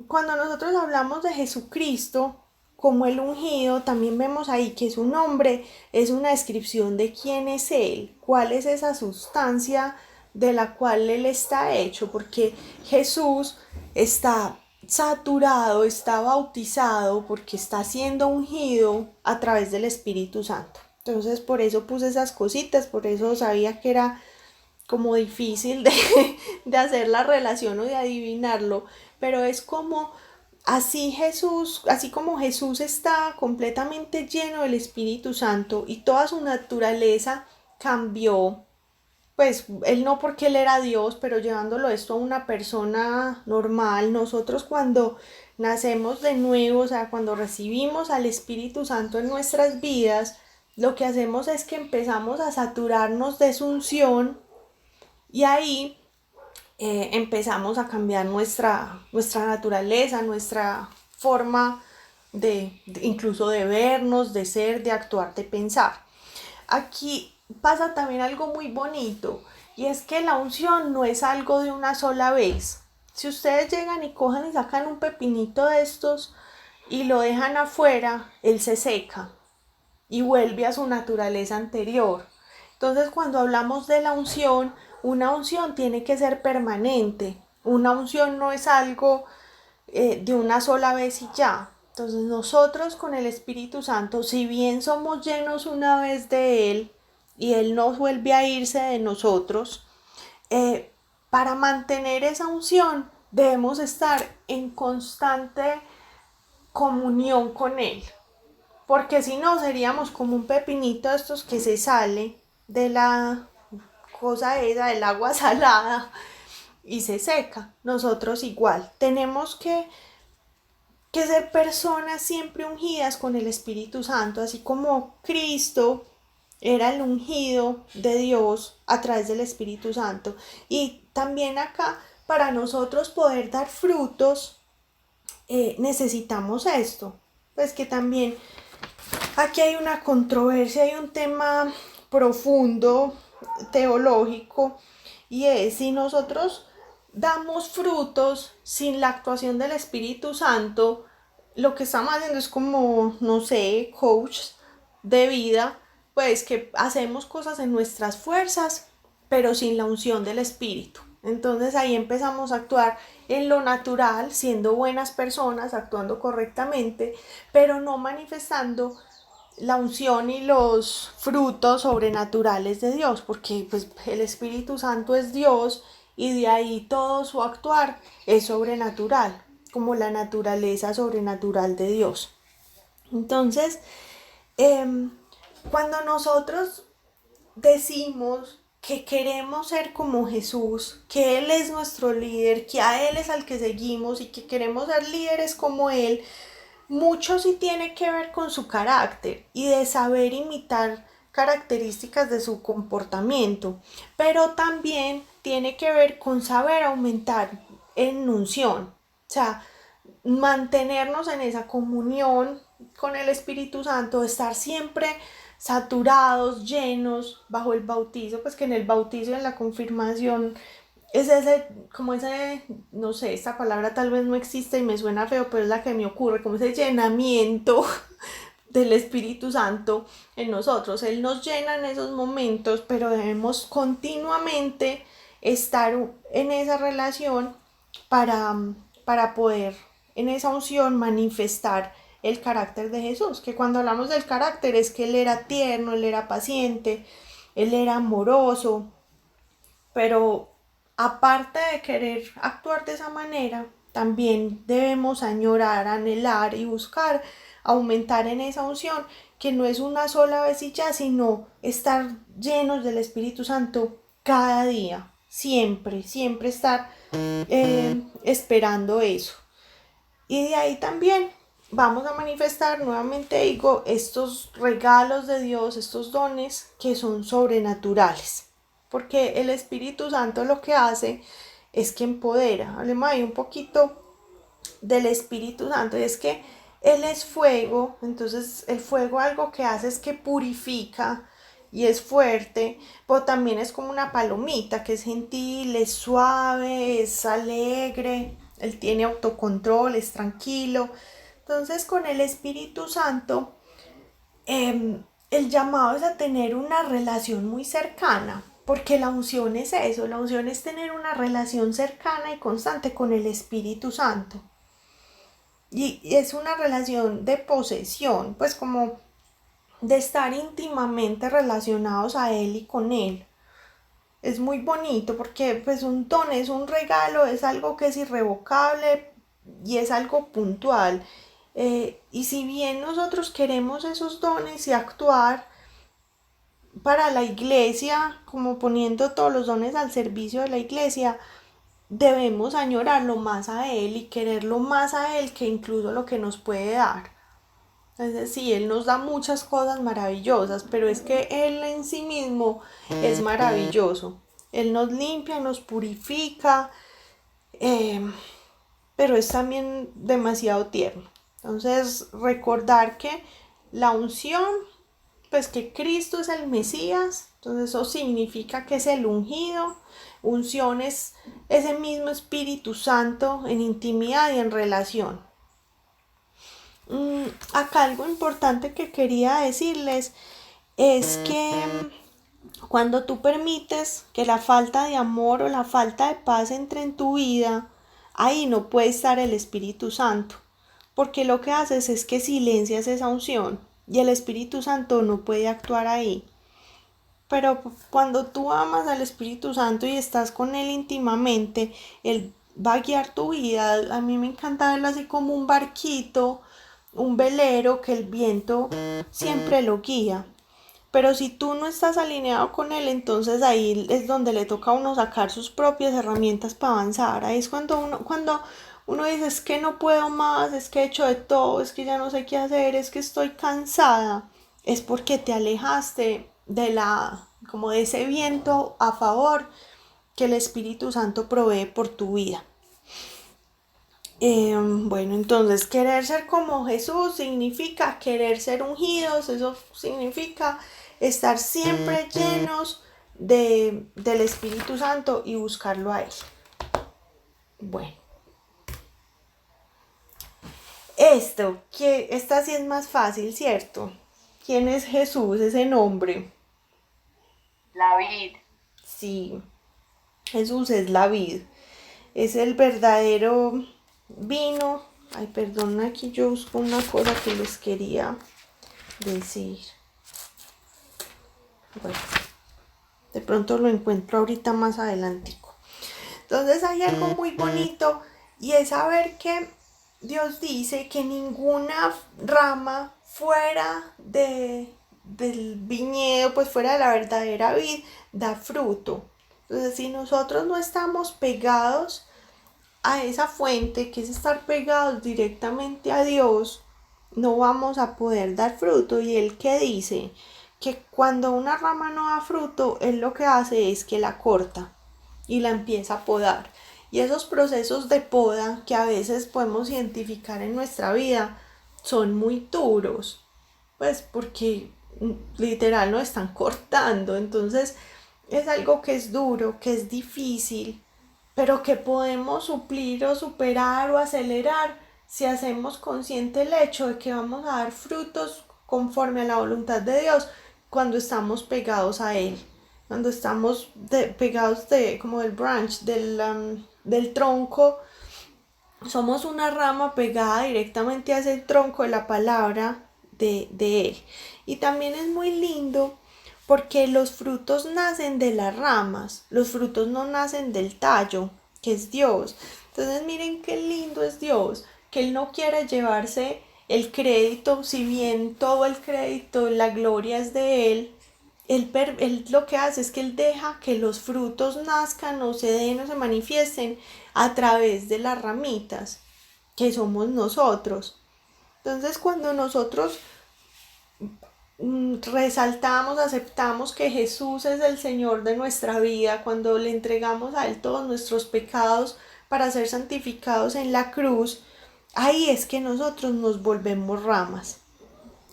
cuando nosotros hablamos de Jesucristo como el ungido, también vemos ahí que su nombre es una descripción de quién es Él, cuál es esa sustancia de la cual Él está hecho, porque Jesús está saturado, está bautizado, porque está siendo ungido a través del Espíritu Santo. Entonces, por eso puse esas cositas, por eso sabía que era como difícil de hacer la relación o de adivinarlo, pero es como así como Jesús está completamente lleno del Espíritu Santo y toda su naturaleza cambió, pues él no porque él era Dios, pero llevándolo esto a una persona normal, nosotros cuando nacemos de nuevo, o sea, cuando recibimos al Espíritu Santo en nuestras vidas, lo que hacemos es que empezamos a saturarnos de su unción y ahí empezamos a cambiar nuestra naturaleza, nuestra forma incluso de vernos, de ser, de actuar, de pensar. Aquí pasa también algo muy bonito y es que la unción no es algo de una sola vez. Si ustedes llegan y cojan y sacan un pepinito de estos y lo dejan afuera, él se seca y vuelve a su naturaleza anterior. Entonces, cuando hablamos de la unción, una unción tiene que ser permanente. Una unción no es algo de una sola vez y ya. Entonces, nosotros con el Espíritu Santo, si bien somos llenos una vez de Él y Él no vuelve a irse de nosotros, para mantener esa unción debemos estar en constante comunión con Él. Porque si no seríamos como un pepinito de estos que se sale de la cosa esa, del agua salada y se seca. Nosotros igual. Tenemos que ser personas siempre ungidas con el Espíritu Santo, así como Cristo era el ungido de Dios a través del Espíritu Santo. Y también acá, para nosotros poder dar frutos, necesitamos esto. Pues que también aquí hay una controversia, hay un tema profundo teológico y es si nosotros damos frutos sin la actuación del Espíritu Santo, lo que estamos haciendo es como, no sé, coach de vida, pues que hacemos cosas en nuestras fuerzas, pero sin la unción del Espíritu. Entonces ahí empezamos a actuar en lo natural, siendo buenas personas, actuando correctamente, pero no manifestando la unción y los frutos sobrenaturales de Dios, porque pues el Espíritu Santo es Dios y de ahí todo su actuar es sobrenatural, como la naturaleza sobrenatural de Dios. Entonces, cuando nosotros decimos que queremos ser como Jesús, que Él es nuestro líder, que a Él es al que seguimos y que queremos ser líderes como Él, mucho sí tiene que ver con su carácter y de saber imitar características de su comportamiento, pero también tiene que ver con saber aumentar en unción, o sea, mantenernos en esa comunión con el Espíritu Santo, estar siempre saturados, llenos bajo el bautizo, pues que en el bautizo y en la confirmación es ese, como ese, no sé, esta palabra tal vez no existe y me suena feo, pero es la que me ocurre, como ese llenamiento del Espíritu Santo en nosotros. Él nos llena en esos momentos, pero debemos continuamente estar en esa relación para, para poder en esa unción manifestar el carácter de Jesús, que cuando hablamos del carácter es que Él era tierno, Él era paciente, Él era amoroso, pero aparte de querer actuar de esa manera, también debemos añorar, anhelar y buscar aumentar en esa unción, que no es una sola vez y ya, sino estar llenos del Espíritu Santo cada día, siempre, siempre estar esperando eso. Y de ahí también vamos a manifestar, nuevamente digo, estos regalos de Dios, estos dones que son sobrenaturales. Porque el Espíritu Santo lo que hace es que empodera. Hablemos ahí un poquito del Espíritu Santo. Y es que Él es fuego, entonces el fuego algo que hace es que purifica y es fuerte, pero también es como una palomita que es gentil, es suave, es alegre, Él tiene autocontrol, es tranquilo. Entonces con el Espíritu Santo el llamado es a tener una relación muy cercana, porque la unción es eso, la unción es tener una relación cercana y constante con el Espíritu Santo. Y es una relación de posesión, pues como de estar íntimamente relacionados a Él y con Él. Es muy bonito porque pues un don es un regalo, es algo que es irrevocable y es algo puntual. Y si bien nosotros queremos esos dones y actuar para la iglesia, como poniendo todos los dones al servicio de la iglesia, debemos añorarlo más a Él y quererlo más a Él que incluso lo que nos puede dar. Es decir, Él nos da muchas cosas maravillosas, pero es que Él en sí mismo es maravilloso. Él nos limpia, nos purifica, eh, pero es también demasiado tierno. Entonces, recordar que la unción, pues que Cristo es el Mesías, entonces eso significa que es el ungido. Unción es ese mismo Espíritu Santo en intimidad y en relación. Acá algo importante que quería decirles es que cuando tú permites que la falta de amor o la falta de paz entre en tu vida, ahí no puede estar el Espíritu Santo, porque lo que haces es que silencias esa unción y el Espíritu Santo no puede actuar ahí. Pero cuando tú amas al Espíritu Santo y estás con Él íntimamente, Él va a guiar tu vida. A mí me encanta verlo así como un barquito, un velero que el viento siempre lo guía. Pero si tú no estás alineado con Él, entonces ahí es donde le toca a uno sacar sus propias herramientas para avanzar. Ahí es cuando uno dice, es que no puedo más, es que he hecho de todo, es que ya no sé qué hacer, es que estoy cansada. Es porque te alejaste de como de ese viento a favor que el Espíritu Santo provee por tu vida. Bueno, entonces querer ser como Jesús significa querer ser ungidos, eso significa estar siempre llenos del Espíritu Santo y buscarlo a Él. Bueno, esta sí es más fácil, ¿cierto? ¿Quién es Jesús? Ese nombre. La vid. Sí, Jesús es la vid, es el verdadero vino. Ay, perdón, aquí yo busco una cosa que les quería decir. Bueno, de pronto lo encuentro ahorita más adelantico. Entonces hay algo muy bonito y es saber que Dios dice que ninguna rama fuera del viñedo, pues fuera de la verdadera vid, da fruto. Entonces, si nosotros no estamos pegados a esa fuente, que es estar pegados directamente a Dios, no vamos a poder dar fruto. Y él que dice que cuando una rama no da fruto, él lo que hace es que la corta y la empieza a podar. Y esos procesos de poda que a veces podemos identificar en nuestra vida son muy duros, pues porque literal nos están cortando. Entonces es algo que es duro, que es difícil, pero que podemos suplir o superar o acelerar si hacemos consciente el hecho de que vamos a dar frutos conforme a la voluntad de Dios cuando estamos pegados a Él, cuando estamos pegados como del branch, del tronco. Somos una rama pegada directamente a ese tronco de la palabra de Él. Y también es muy lindo porque los frutos nacen de las ramas, los frutos no nacen del tallo, que es Dios. Entonces miren qué lindo es Dios, que Él no quiere llevarse el crédito, si bien todo el crédito, la gloria es de Él lo que hace es que Él deja que los frutos nazcan o se den o se manifiesten a través de las ramitas, que somos nosotros. Entonces cuando nosotros resaltamos, aceptamos que Jesús es el Señor de nuestra vida, cuando le entregamos a Él todos nuestros pecados para ser santificados en la cruz, ahí es que nosotros nos volvemos ramas.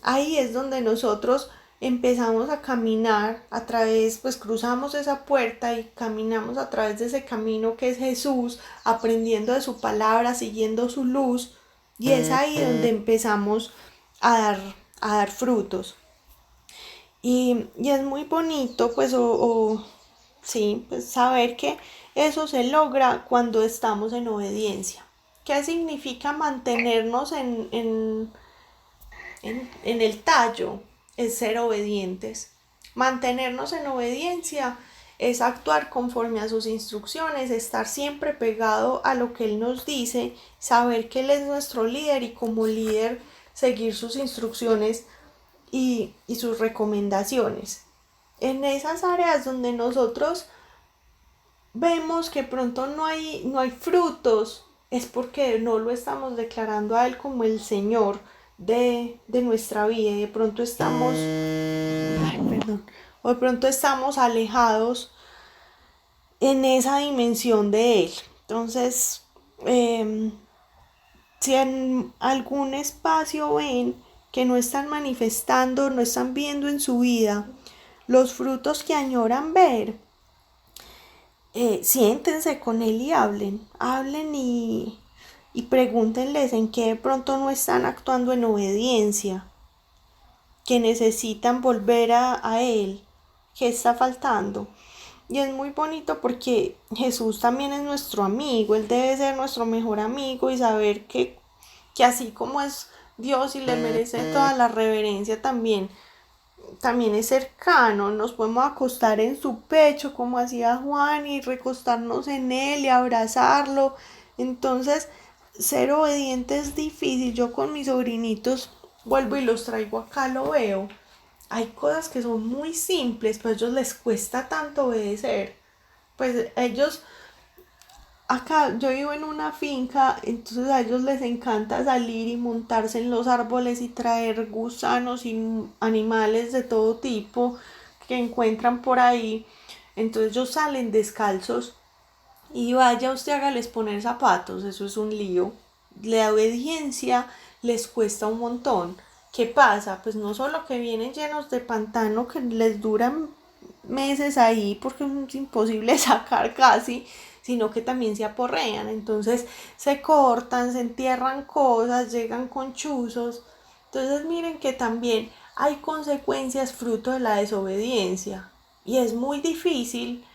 Ahí es donde nosotros empezamos a caminar a través, pues cruzamos esa puerta y caminamos a través de ese camino que es Jesús, aprendiendo de su palabra, siguiendo su luz, y es ahí donde empezamos a dar frutos. Y es muy bonito, pues, sí, pues saber que eso se logra cuando estamos en obediencia. ¿Qué significa mantenernos en el tallo? Es ser obedientes. Mantenernos en obediencia es actuar conforme a sus instrucciones, estar siempre pegado a lo que Él nos dice, saber que Él es nuestro líder y como líder seguir sus instrucciones y sus recomendaciones. En esas áreas donde nosotros vemos que pronto no hay frutos, es porque no lo estamos declarando a Él como el Señor de nuestra vida y de pronto estamos, ay, perdón, o de pronto estamos alejados en esa dimensión de Él. Entonces, si en algún espacio ven que no están manifestando, no están viendo en su vida los frutos que añoran ver, siéntense con él y hablen y pregúntenles en qué de pronto no están actuando en obediencia, que necesitan volver a él, qué está faltando. Y es muy bonito porque Jesús también es nuestro amigo, Él debe ser nuestro mejor amigo y saber que así como es Dios y le merece toda la reverencia, también es cercano, nos podemos acostar en su pecho como hacía Juan y recostarnos en él y abrazarlo. Entonces, ser obediente es difícil. Yo con mis sobrinitos vuelvo y los traigo acá, lo veo. Hay cosas que son muy simples, pero a ellos les cuesta tanto obedecer. Pues ellos, acá yo vivo en una finca, entonces a ellos les encanta salir y montarse en los árboles y traer gusanos y animales de todo tipo que encuentran por ahí. Entonces ellos salen descalzos y vaya usted hágales poner zapatos, eso es un lío. La obediencia les cuesta un montón. ¿Qué pasa? Pues no solo que vienen llenos de pantano que les duran meses ahí porque es imposible sacar casi, sino que también se aporrean, entonces se cortan, se entierran cosas, llegan con chuzos. Entonces miren que también hay consecuencias fruto de la desobediencia y es muy difícil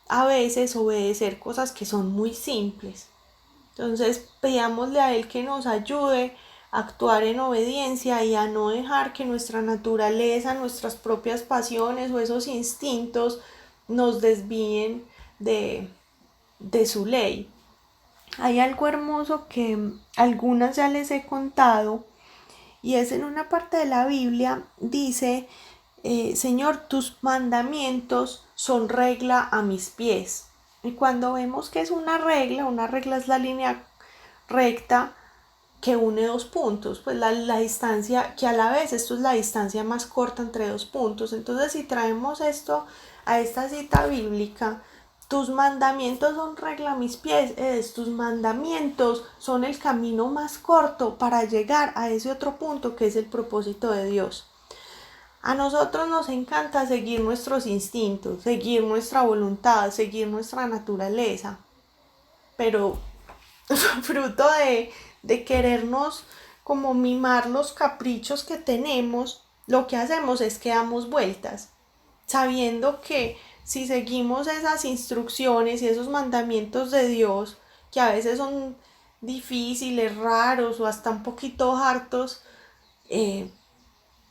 a veces obedecer cosas que son muy simples. Entonces pidámosle a Él que nos ayude a actuar en obediencia y a no dejar que nuestra naturaleza, nuestras propias pasiones o esos instintos nos desvíen de su ley. Hay algo hermoso que algunas ya les he contado y es en una parte de la Biblia, dice, Señor, tus mandamientos son regla a mis pies. Y cuando vemos que es una regla es la línea recta, que une dos puntos, pues la distancia, que a la vez esto es la distancia más corta entre dos puntos. Entonces, si traemos esto a esta cita bíblica, tus mandamientos son regla a mis pies, tus mandamientos son el camino más corto para llegar a ese otro punto que es el propósito de Dios. A nosotros nos encanta seguir nuestros instintos, seguir nuestra voluntad, seguir nuestra naturaleza, pero fruto de querernos como mimar los caprichos que tenemos, lo que hacemos es que damos vueltas, sabiendo que si seguimos esas instrucciones y esos mandamientos de Dios, que a veces son difíciles, raros o hasta un poquito hartos,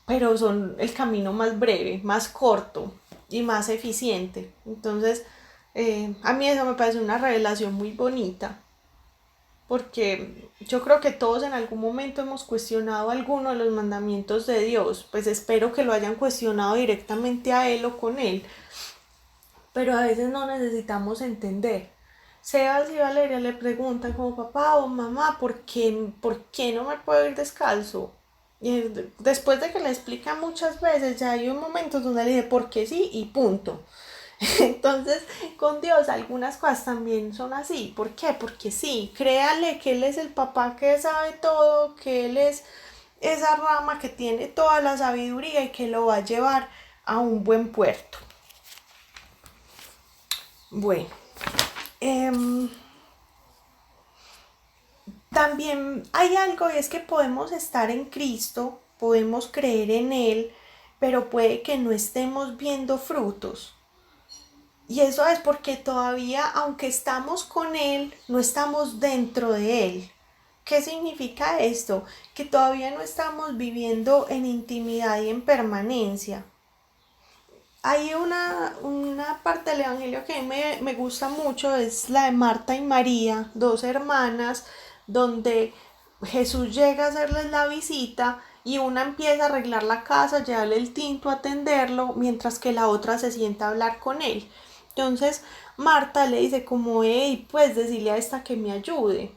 pero son el camino más breve, más corto y más eficiente. Entonces, a mí eso me parece una revelación muy bonita, porque yo creo que todos en algún momento hemos cuestionado alguno de los mandamientos de Dios, pues espero que lo hayan cuestionado directamente a Él o con Él, pero a veces no necesitamos entender. Sebas y Valeria le preguntan como papá o mamá, por qué no me puedo ir descalzo? Y después de que le explica muchas veces, ya hay un momento donde le dice por qué sí y punto. Entonces, con Dios algunas cosas también son así. ¿Por qué? Porque sí, créale que Él es el papá que sabe todo, que Él es esa rama que tiene toda la sabiduría y que lo va a llevar a un buen puerto. Bueno, también hay algo y es que podemos estar en Cristo, podemos creer en Él, pero puede que no estemos viendo frutos. Y eso es porque todavía, aunque estamos con Él, no estamos dentro de Él. ¿Qué significa esto? Que todavía no estamos viviendo en intimidad y en permanencia. Hay una parte del Evangelio que a mí me gusta mucho, es la de Marta y María, dos hermanas, donde Jesús llega a hacerles la visita y una empieza a arreglar la casa, llevarle el tinto, a atenderlo, mientras que la otra se sienta a hablar con él. Entonces Marta le dice como, hey, pues decirle a esta que me ayude.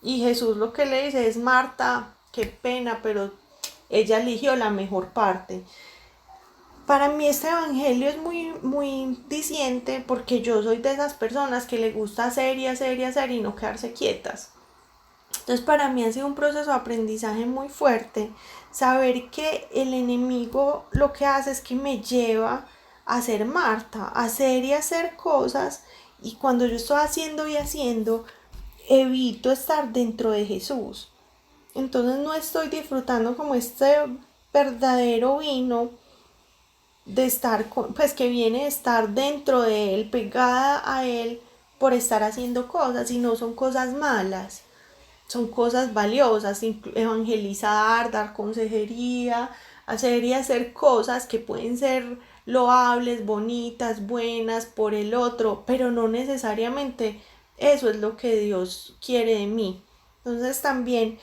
Y Jesús lo que le dice es, Marta, qué pena, pero ella eligió la mejor parte. Para mí este evangelio es muy diciente porque yo soy de esas personas que le gusta hacer y hacer y hacer y no quedarse quietas. Entonces para mí ha sido un proceso de aprendizaje muy fuerte saber que el enemigo lo que hace es que me lleva a ser Marta, a hacer y hacer cosas, y cuando yo estoy haciendo y haciendo, evito estar dentro de Jesús. Entonces no estoy disfrutando como este verdadero vino de estar pues que viene de estar dentro de él, pegada a él por estar haciendo cosas, y no son cosas malas, son cosas valiosas, evangelizar, dar consejería, hacer y hacer cosas que pueden ser loables, bonitas, buenas por el otro, pero no necesariamente eso es lo que Dios quiere de mí. Entonces también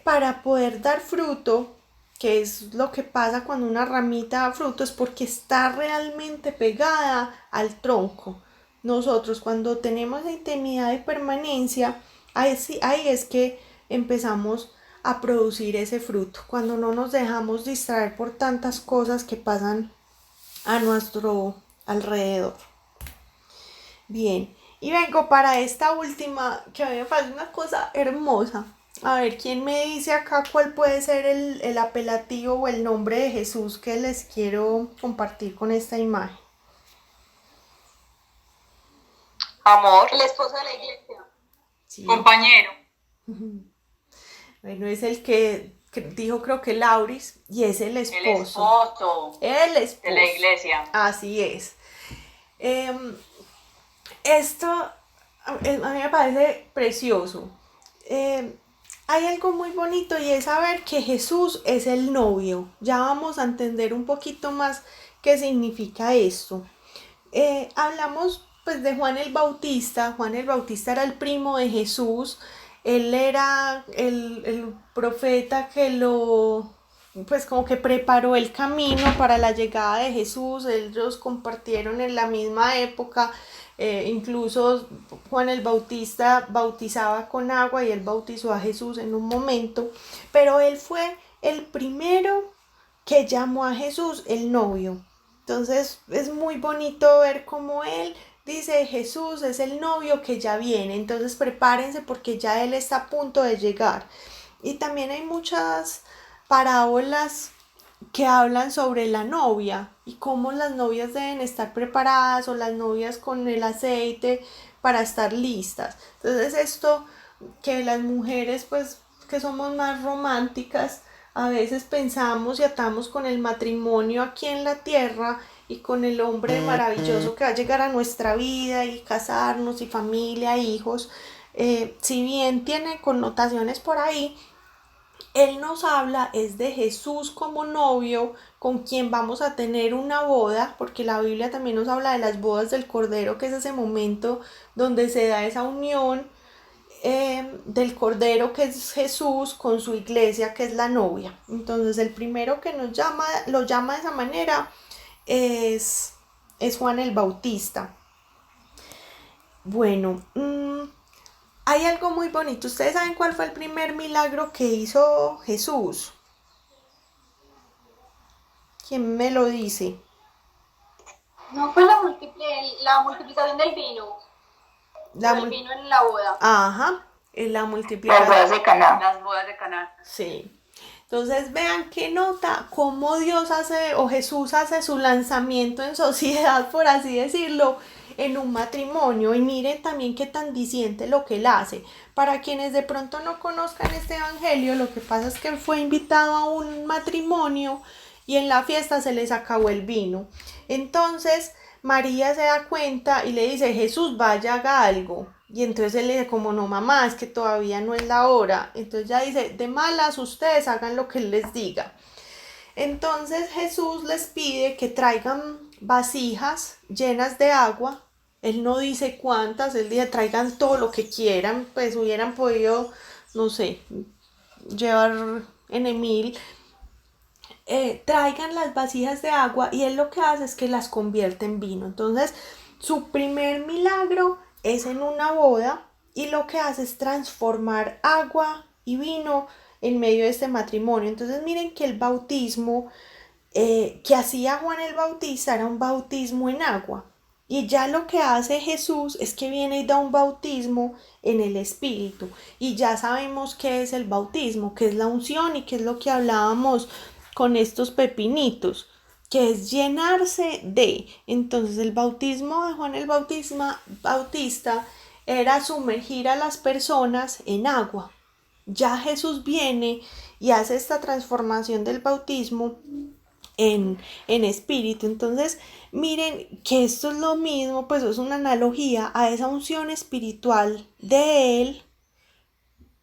para poder dar fruto, que es lo que pasa cuando una ramita da fruto, es porque está realmente pegada al tronco. Nosotros cuando tenemos intimidad y permanencia, ahí es que empezamos a producir ese fruto, cuando no nos dejamos distraer por tantas cosas que pasan a nuestro alrededor. Bien, y vengo para esta última, que a mí me parece una cosa hermosa. A ver, ¿quién me dice acá cuál puede ser el apelativo o el nombre de Jesús que les quiero compartir con esta imagen? Amor. El esposo de la iglesia. Sí. Compañero. Bueno, es el que dijo, creo que Lauris, y es el esposo. El esposo. De la iglesia. Así es. Esto a mí me parece precioso. Hay algo muy bonito y es saber que Jesús es el novio. Ya vamos a entender un poquito más qué significa esto. Hablamos pues de Juan el Bautista. Juan el Bautista era el primo de Jesús. Él era el profeta que lo pues como que preparó el camino para la llegada de Jesús. Ellos compartieron en la misma época, incluso Juan el Bautista bautizaba con agua y él bautizó a Jesús en un momento, pero él fue el primero que llamó a Jesús el novio. Entonces es muy bonito ver cómo él dice: Jesús es el novio que ya viene, entonces prepárense porque ya él está a punto de llegar. Y también hay muchas parábolas que hablan sobre la novia y cómo las novias deben estar preparadas, o las novias con el aceite para estar listas. Entonces esto, que las mujeres pues que somos más románticas, a veces pensamos y atamos con el matrimonio aquí en la tierra y con el hombre maravilloso que va a llegar a nuestra vida y casarnos y familia, hijos. Si bien tiene connotaciones por ahí, él nos habla es de Jesús como novio con quien vamos a tener una boda, porque la Biblia también nos habla de las bodas del Cordero, que es ese momento donde se da esa unión del Cordero, que es Jesús, con su iglesia, que es la novia. Entonces el primero que lo llama de esa manera es Juan el Bautista. Bueno, hay algo muy bonito. ¿Ustedes saben cuál fue el primer milagro que hizo Jesús? ¿Quién me lo dice? No fue la multiplicación del vino, La o el vino en la boda. Ajá, es la Las multiplicación. bodas de Caná. Las bodas de Caná. Sí. Entonces vean qué nota, cómo Dios hace, o Jesús hace su lanzamiento en sociedad, por así decirlo, en un matrimonio. Y miren también qué tan diciente lo que él hace. Para quienes de pronto no conozcan este evangelio, lo que pasa es que él fue invitado a un matrimonio y en la fiesta se les acabó el vino. Entonces María se da cuenta y le dice: Jesús, vaya, haga algo. Y entonces él le dice como: no, mamá, es que todavía no es la hora. Entonces ya dice: de malas, ustedes hagan lo que él les diga. Entonces Jesús les pide que traigan vasijas llenas de agua. Él no dice cuántas, él dice: traigan todo lo que quieran. Pues hubieran podido, no sé, llevar en mil. Traigan las vasijas de agua, y él lo que hace es que las convierte en vino. Entonces su primer milagro es en una boda, y lo que hace es transformar agua y vino en medio de este matrimonio. Entonces miren que el bautismo que hacía Juan el Bautista era un bautismo en agua, y ya lo que hace Jesús es que viene y da un bautismo en el Espíritu. Y ya sabemos qué es el bautismo, qué es la unción y qué es lo que hablábamos con estos pepinitos, que es llenarse de. Entonces el bautismo de Juan el Bautista era sumergir a las personas en agua. Ya Jesús viene y hace esta transformación del bautismo en espíritu. Entonces miren que esto es lo mismo, pues es una analogía a esa unción espiritual de él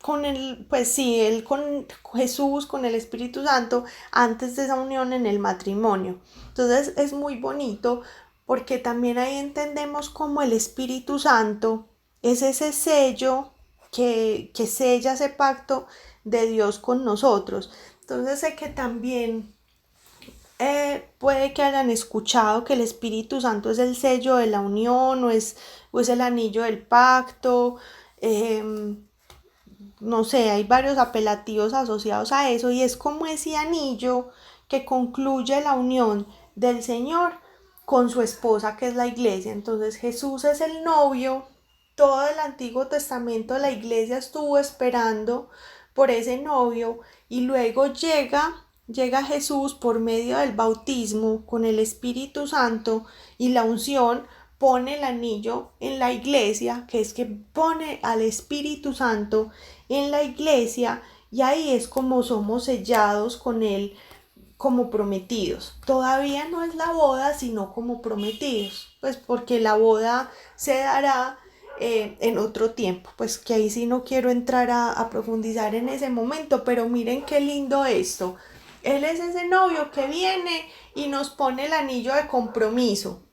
con el, pues sí, él con Jesús, con el Espíritu Santo, antes de esa unión en el matrimonio. Entonces es muy bonito, porque también ahí entendemos cómo el Espíritu Santo es ese sello que sella ese pacto de Dios con nosotros. Entonces sé que también puede que hayan escuchado que el Espíritu Santo es el sello de la unión, o es el anillo del pacto. No sé, hay varios apelativos asociados a eso, y es como ese anillo que concluye la unión del Señor con su esposa, que es la iglesia. Entonces Jesús es el novio. Todo el Antiguo Testamento la iglesia estuvo esperando por ese novio, y luego llega Jesús por medio del bautismo con el Espíritu Santo y la unción, pone el anillo en la iglesia, que es que pone al Espíritu Santo en la iglesia, y ahí es como somos sellados con él como prometidos. Todavía no es la boda, sino como prometidos, pues porque la boda se dará en otro tiempo, pues que ahí sí no quiero entrar a profundizar en ese momento, pero miren qué lindo esto. Él es ese novio que viene y nos pone el anillo de compromiso,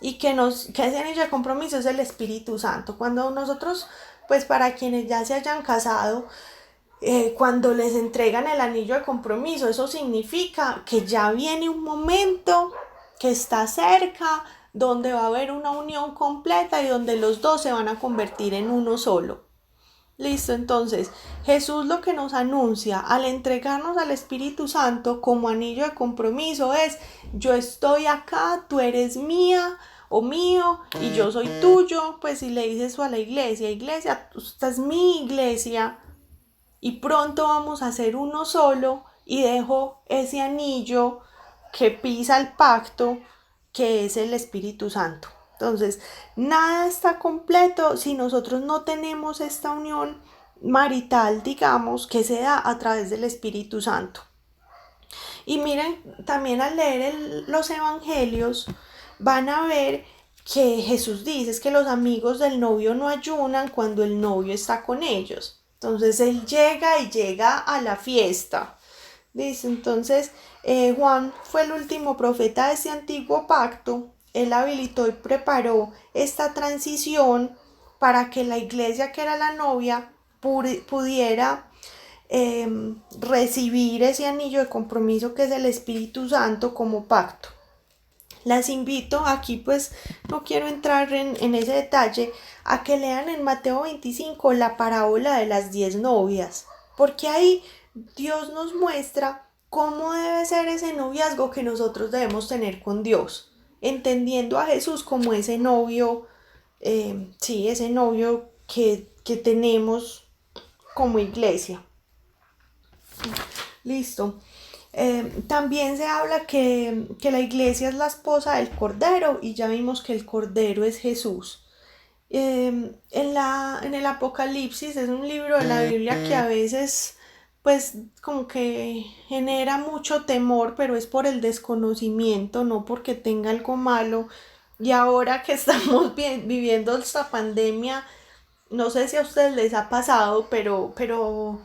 y que ese anillo de compromiso es el Espíritu Santo. Cuando nosotros, pues para quienes ya se hayan casado, cuando les entregan el anillo de compromiso, eso significa que ya viene un momento que está cerca, donde va a haber una unión completa y donde los dos se van a convertir en uno solo. Listo, entonces Jesús lo que nos anuncia al entregarnos al Espíritu Santo como anillo de compromiso es: yo estoy acá, tú eres mía o mío y yo soy tuyo. Pues si le dices eso a la iglesia: iglesia, esta es mi iglesia y pronto vamos a ser uno solo, y dejo ese anillo que pisa el pacto, que es el Espíritu Santo. Entonces, nada está completo si nosotros no tenemos esta unión marital, digamos, que se da a través del Espíritu Santo. Y miren, también al leer los evangelios van a ver que Jesús dice es que los amigos del novio no ayunan cuando el novio está con ellos. Entonces él llega a la fiesta. Dice entonces, Juan fue el último profeta de este antiguo pacto. Él habilitó y preparó esta transición para que la iglesia, que era la novia, pudiera recibir ese anillo de compromiso que es el Espíritu Santo como pacto. Las invito aquí, pues no quiero entrar en ese detalle, a que lean en Mateo 25 la parábola de las 10 novias, porque ahí Dios nos muestra cómo debe ser ese noviazgo que nosotros debemos tener con Dios, entendiendo a Jesús como ese novio, ese novio que tenemos como iglesia. Listo. También se habla que la iglesia es la esposa del Cordero, y ya vimos que el Cordero es Jesús. En el Apocalipsis es un libro de la Biblia que a veces pues como que genera mucho temor, pero es por el desconocimiento, no porque tenga algo malo. Y ahora que estamos viviendo esta pandemia, no sé si a ustedes les ha pasado, pero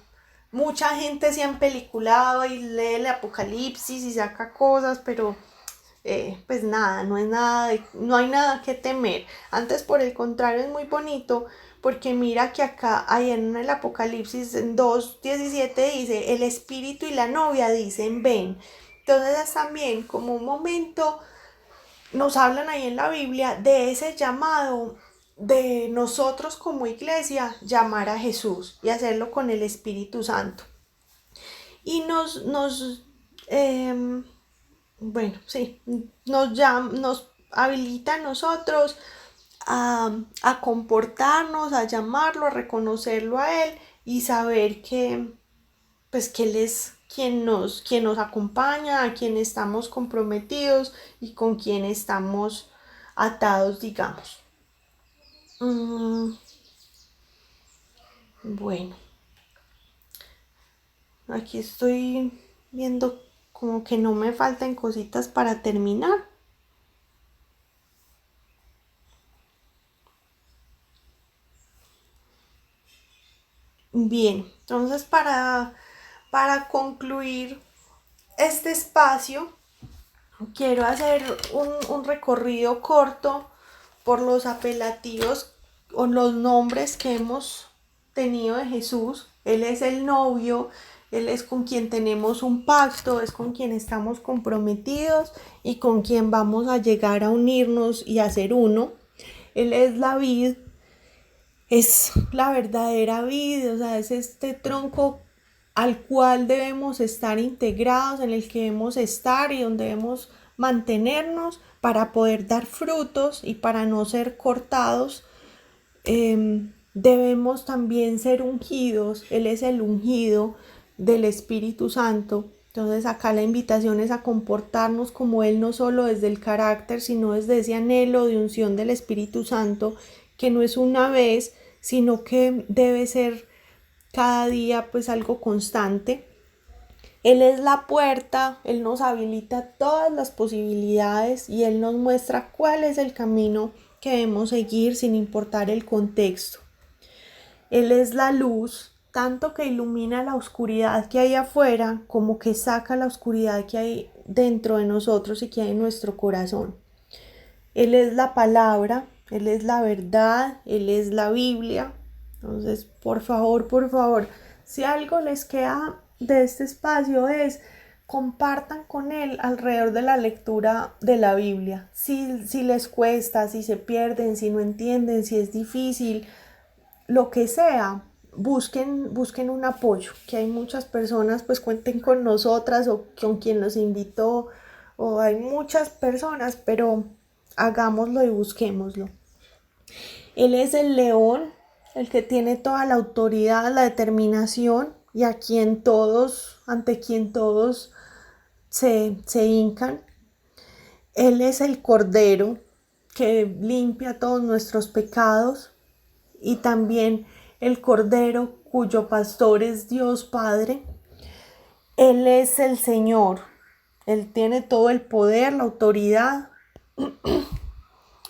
mucha gente se ha empeliculado y lee el Apocalipsis y saca cosas, pero pues nada, no hay nada que temer. Antes, por el contrario, es muy bonito, porque mira que acá, ahí en el Apocalipsis en 2:17 dice: el espíritu y la novia dicen ven. Entonces es también como un momento, nos hablan ahí en la Biblia de ese llamado de nosotros como iglesia, llamar a Jesús y hacerlo con el Espíritu Santo. Y bueno, sí, nos habilita a nosotros a comportarnos, a llamarlo, a reconocerlo a Él y saber que Él es quien nos acompaña, a quien estamos comprometidos y con quien estamos atados, digamos. Bueno, aquí estoy viendo como que no me faltan cositas para terminar. Bien, entonces para concluir este espacio, quiero hacer un recorrido corto por los apelativos o los nombres que hemos tenido de Jesús. Él es el novio, Él es con quien tenemos un pacto, es con quien estamos comprometidos y con quien vamos a llegar a unirnos y a ser uno. Él es la vid, es la verdadera vid, o sea, es este tronco al cual debemos estar integrados, en el que debemos estar y donde debemos mantenernos para poder dar frutos y para no ser cortados. Debemos también ser ungidos. Él es el ungido del Espíritu Santo. Entonces acá la invitación es a comportarnos como Él, no solo desde el carácter, sino desde ese anhelo de unción del Espíritu Santo, que no es una vez, sino que debe ser cada día pues algo constante. Él es la puerta, Él nos habilita todas las posibilidades y Él nos muestra cuál es el camino que debemos seguir sin importar el contexto. Él es la luz, tanto que ilumina la oscuridad que hay afuera como que saca la oscuridad que hay dentro de nosotros y que hay en nuestro corazón. Él es la palabra, Él es la verdad, Él es la Biblia. Entonces, por favor, si algo les queda de este espacio es compartan con él alrededor de la lectura de la Biblia. Si les cuesta, si se pierden, si no entienden, si es difícil, lo que sea, busquen un apoyo, que hay muchas personas, pues cuenten con nosotras o con quien los invitó, o hay muchas personas, pero hagámoslo y busquémoslo. Él es el león, el que tiene toda la autoridad, la determinación y ante quien todos se hincan. Él es el cordero que limpia todos nuestros pecados y también el cordero cuyo pastor es Dios Padre. Él es el Señor. Él tiene todo el poder, la autoridad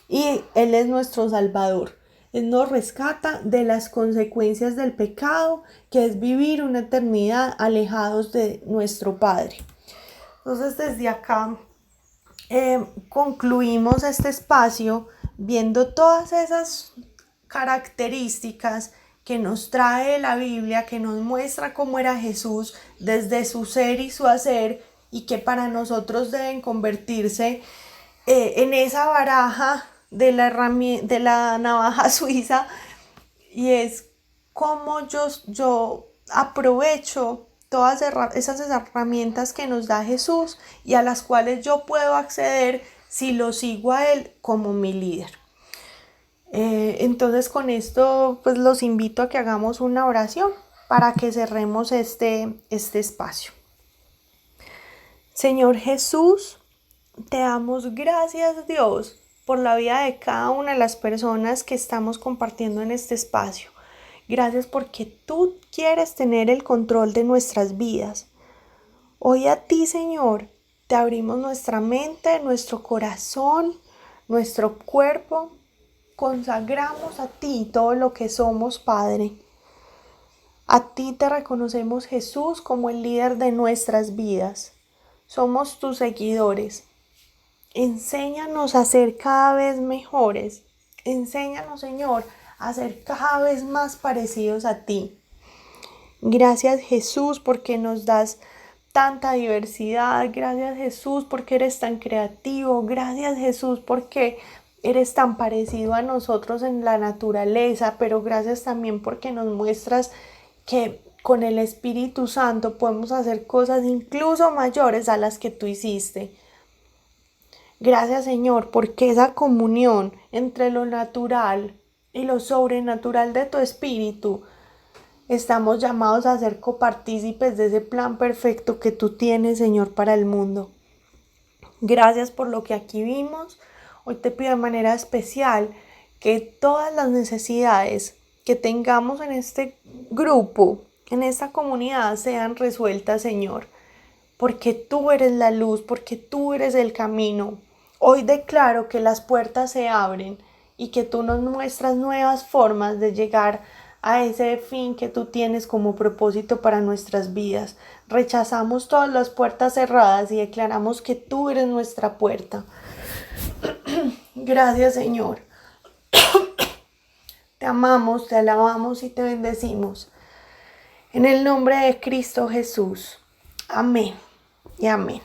y Él es nuestro Salvador. Él nos rescata de las consecuencias del pecado, que es vivir una eternidad alejados de nuestro Padre. Entonces desde acá concluimos este espacio viendo todas esas características que nos trae la Biblia, que nos muestra cómo era Jesús desde su ser y su hacer, y que para nosotros deben convertirse en esa baraja de la navaja suiza, y es cómo yo aprovecho todas esas herramientas que nos da Jesús y a las cuales yo puedo acceder si lo sigo a Él como mi líder. Entonces con esto pues los invito a que hagamos una oración para que cerremos este espacio. Señor Jesús, te damos gracias, Dios, por la vida de cada una de las personas que estamos compartiendo en este espacio. Gracias porque tú quieres tener el control de nuestras vidas. Hoy a ti, Señor, te abrimos nuestra mente, nuestro corazón, nuestro cuerpo. Consagramos a ti todo lo que somos, Padre. A ti te reconocemos, Jesús, como el líder de nuestras vidas. Somos tus seguidores. Enséñanos a ser cada vez mejores. Enséñanos, Señor, a ser cada vez más parecidos a ti. Gracias, Jesús, porque nos das tanta diversidad. Gracias, Jesús, porque eres tan creativo. Gracias, Jesús, porque eres tan parecido a nosotros en la naturaleza, pero gracias también porque nos muestras que con el Espíritu Santo podemos hacer cosas incluso mayores a las que tú hiciste. Gracias, Señor, porque esa comunión entre lo natural y lo sobrenatural de tu Espíritu, estamos llamados a ser copartícipes de ese plan perfecto que tú tienes, Señor, para el mundo. Gracias por lo que aquí vimos. Hoy te pido de manera especial que todas las necesidades que tengamos en este grupo, en esta comunidad, sean resueltas, Señor. Porque tú eres la luz, porque tú eres el camino. Hoy declaro que las puertas se abren y que tú nos muestras nuevas formas de llegar a ese fin que tú tienes como propósito para nuestras vidas. Rechazamos todas las puertas cerradas y declaramos que tú eres nuestra puerta. Gracias, Señor. Te amamos, te alabamos y te bendecimos. En el nombre de Cristo Jesús. Amén y amén.